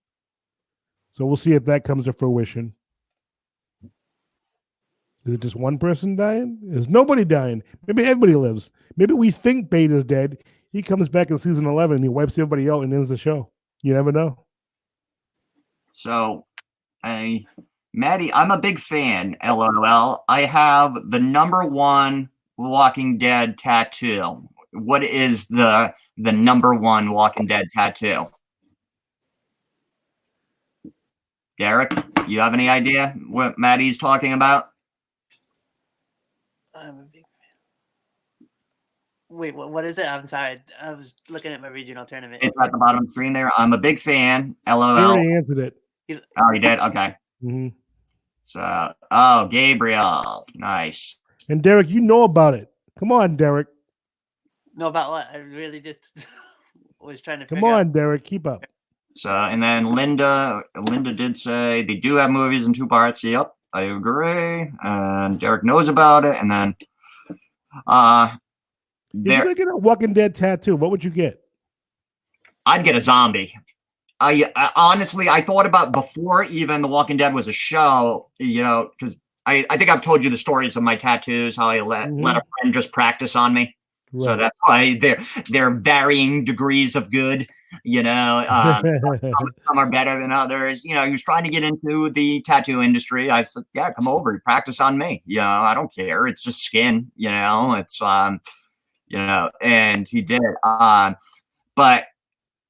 So we'll see if that comes to fruition. Is it just one person dying? Is nobody dying? Maybe everybody lives. Maybe we think Beta's dead. He comes back in season 11 and he wipes everybody out and ends the show. You never know. So, Maddie, I'm a big fan. LOL. I have the #1 Walking Dead tattoo. What is the #1 Walking Dead tattoo? Derek, you have any idea what Maddie's talking about? I'm a big fan. Wait, what is it? I'm sorry. I was looking at my regional tournament. It's at the bottom of the screen there. I'm a big fan. I LOL. already answered it. Oh, you did? Okay. hmm So, oh, Gabriel. Nice. And Derek, you know about it. Come on, Derek. No, about what? I really just was trying to Come figure out. on, Derek. Keep up. So, and then Linda did say they do have movies in 2 parts. Yep, I agree. And Derek knows about it. And then, If you're gonna get a Walking Dead tattoo, what would you get? I'd get a zombie. I honestly, I thought about before even The Walking Dead was a show, you know, because I think I've told you the stories of my tattoos, how I let a friend just practice on me. Right. So that's why they're varying degrees of good, you know. Some are better than others. You know, he was trying to get into the tattoo industry. I said, yeah, come over, practice on me. You know, I don't care. It's just skin, you know, it's, you know, and he did. But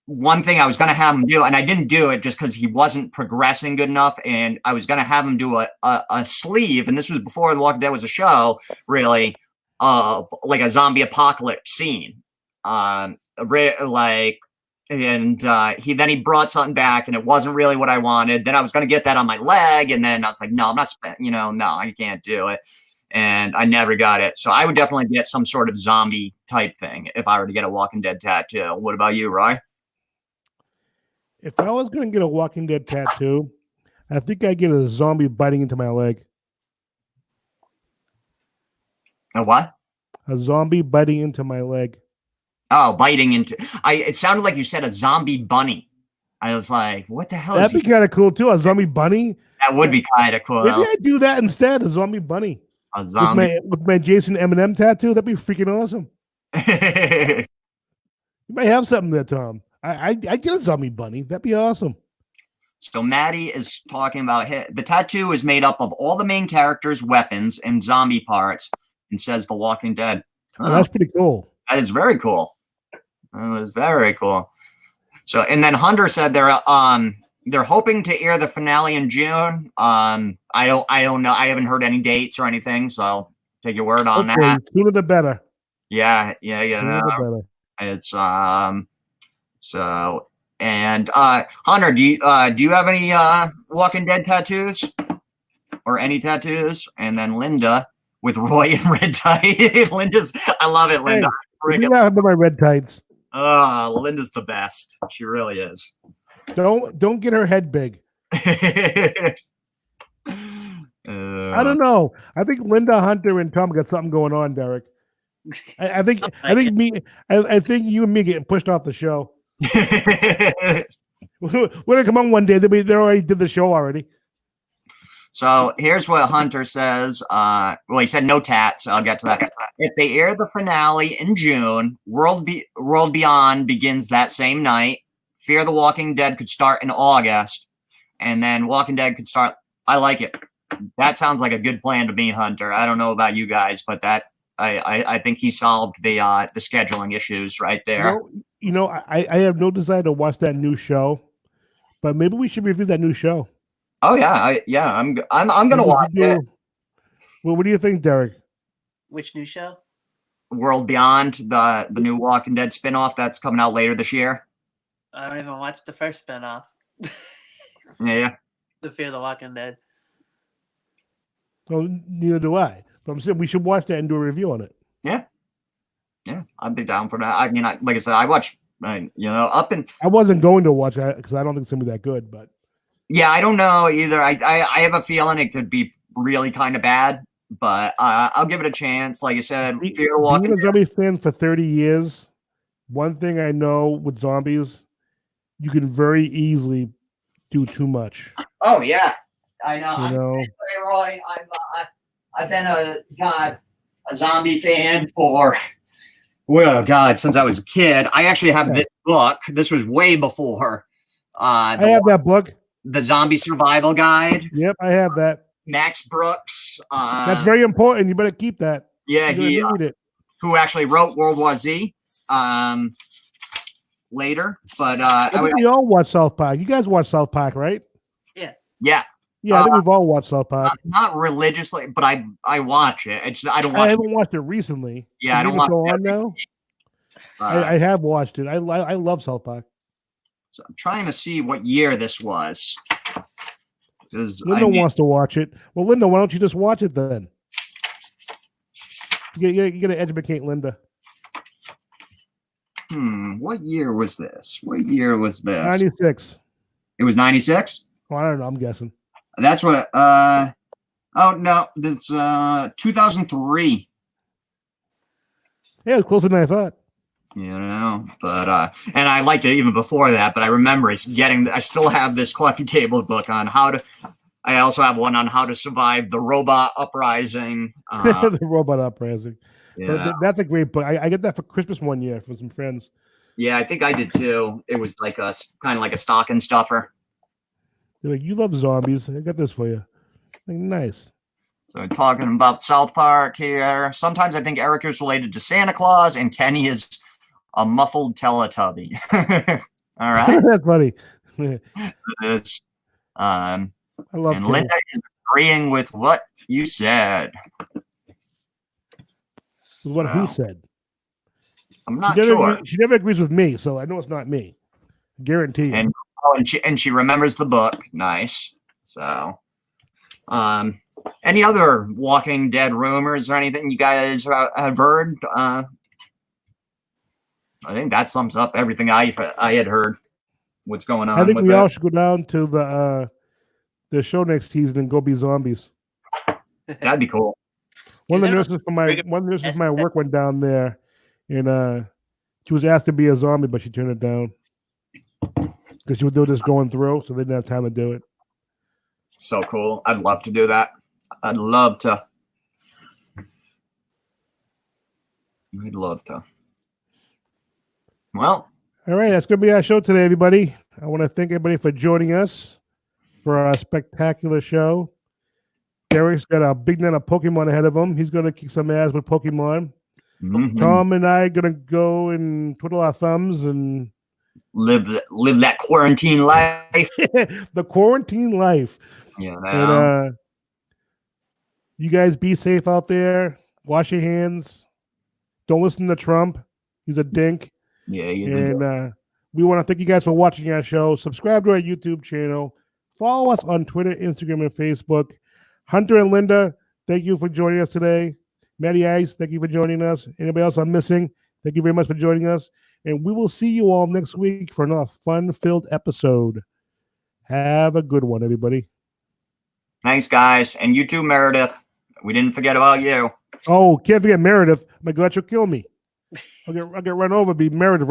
one thing I was going to have him do, and I didn't do it just because he wasn't progressing good enough, and I was going to have him do a sleeve, and this was before The Walking Dead was a show, really, like a zombie apocalypse scene. And he brought something back, and it wasn't really what I wanted. Then I was going to get that on my leg, and then I was like, no, I'm not, no, I can't do it. And I never got it. So I would definitely get some sort of zombie type thing if I were to get a Walking Dead tattoo. What about you, Roy? If I was going to get a Walking Dead tattoo, I think I'd get a zombie biting into my leg. A what? A zombie biting into my leg. Oh, biting into... It sounded like you said a zombie bunny. I was like, what the hell is That'd be kind of cool, too. A zombie bunny? That would be kind of cool. Maybe I'd do that instead, a zombie bunny. A zombie... With my Jason Eminem tattoo? That'd be freaking awesome. You might have something there, Tom. I'd get a zombie bunny. That'd be awesome. So Maddie is talking about the tattoo is made up of all the main characters' weapons and zombie parts, and says The Walking Dead. Oh, that's pretty cool. That is very cool. That is very cool. So, and then Hunter said they're hoping to air the finale in June. I don't know. I haven't heard any dates or anything, so take your word on that. Sooner the better. Yeah. Sooner the better. It's so, and Hunter, do you have any Walking Dead tattoos or any tattoos? And then Linda with Roy in red tights. I love it, Linda. Hey, you have my red tights. Linda's the best. She really is. Don't get her head big. I don't know. I think Linda, Hunter, and Tom got something going on, Derek. I think you and me getting pushed off the show. We're gonna come on one day. They already did the show already. So here's what Hunter says. Well, he said no tats. So I'll get to that. If they air the finale in June, World Beyond begins that same night. Fear the Walking Dead could start in August, and then Walking Dead could start. I like it. That sounds like a good plan to me, Hunter. I don't know about you guys, but that I think he solved the scheduling issues right there. I have no desire to watch that new show, but maybe we should review that new show. Oh yeah, I'm gonna watch it. Well, what do you think, Derek? Which new show? World Beyond, the new Walking Dead spinoff that's coming out later this year. I don't even watch the first spinoff. Yeah. The Fear the Walking Dead. Well, neither do I. But I'm saying we should watch that and do a review on it. Yeah, I'd be down for that. I mean, like I said, I watch, I wasn't going to watch it because I don't think it's gonna be that good. But yeah, I don't know either. I have a feeling it could be really kind of bad, but I'll give it a chance. Like I said, Fear Walking Dead. Being a zombie fan for 30 years, one thing I know with zombies, you can very easily do too much. Oh yeah, I know. You know? Roy, I've been a zombie fan for, well, God, since I was a kid. I actually have this book. This was way before I have that book. The Zombie Survival Guide. Yep, I have that. Max Brooks. That's very important. You better keep that. Yeah, You're gonna need it. who actually wrote World War Z later. But I think we all watch South Park. You guys watch South Park, right? Yeah. yeah, Yeah, I think we've all watched South Park. not religiously, but I watch it. I don't watch. I haven't watched it recently. Yeah, I don't watch watch it on now. I have watched it. I love South Park. So I'm trying to see what year this was. Linda wants to watch it. Well, Linda, why don't you just watch it then? You gotta educate Linda. What year was this? 96. It was 96? Oh, I don't know. I'm guessing. That's what oh no, that's 2003. Yeah, it's closer than I thought. You know, but and I liked it even before that, but I remember I still have this coffee table book on I also have one on how to survive the robot uprising. The robot uprising. Yeah. That's a great book. I get that for Christmas one year from some friends. Yeah, I think I did too. It was like kind of like a stocking stuffer. They're like, you love zombies. I got this for you. Like, nice. So we're talking about South Park here. Sometimes I think Eric is related to Santa Claus and Kenny is a muffled Teletubby. All right. That's funny. It is. I love and Kenny. Linda is agreeing with what you said. What who said? I'm not sure. She never agrees with me, so I know it's not me. Guarantee. And she remembers the book. Nice. So, any other Walking Dead rumors or anything you guys have heard? I think that sums up everything I had heard. What's going on? I think with we it. all should go down to the show next season and go be zombies. That'd be cool. One of the nurses from my work went down there, and she was asked to be a zombie, but she turned it down because she was just going through, so they didn't have time to do it. So cool! I'd love to do that. I'd love to. Well, all right, that's going to be our show today, everybody. I want to thank everybody for joining us for our spectacular show. Derek's got a big night of Pokemon ahead of him. He's going to kick some ass with Pokemon. mm-hmm. Tom and I are going to go and twiddle our thumbs and live that quarantine life. The quarantine life. Yeah. And, you guys be safe out there. Wash your hands. Don't listen to Trump. He's a dink. Yeah. And we want to thank you guys for watching our show. Subscribe to our YouTube channel. Follow us on Twitter, Instagram, and Facebook. Hunter and Linda, thank you for joining us today. Matty Ice, thank you for joining us. Anybody else I'm missing, thank you very much for joining us. And we will see you all next week for another fun-filled episode. Have a good one, everybody. Thanks, guys. And you too, Meredith. We didn't forget about you. Oh, can't forget Meredith. My God, she'll kill me. I'll get run over, be Meredith.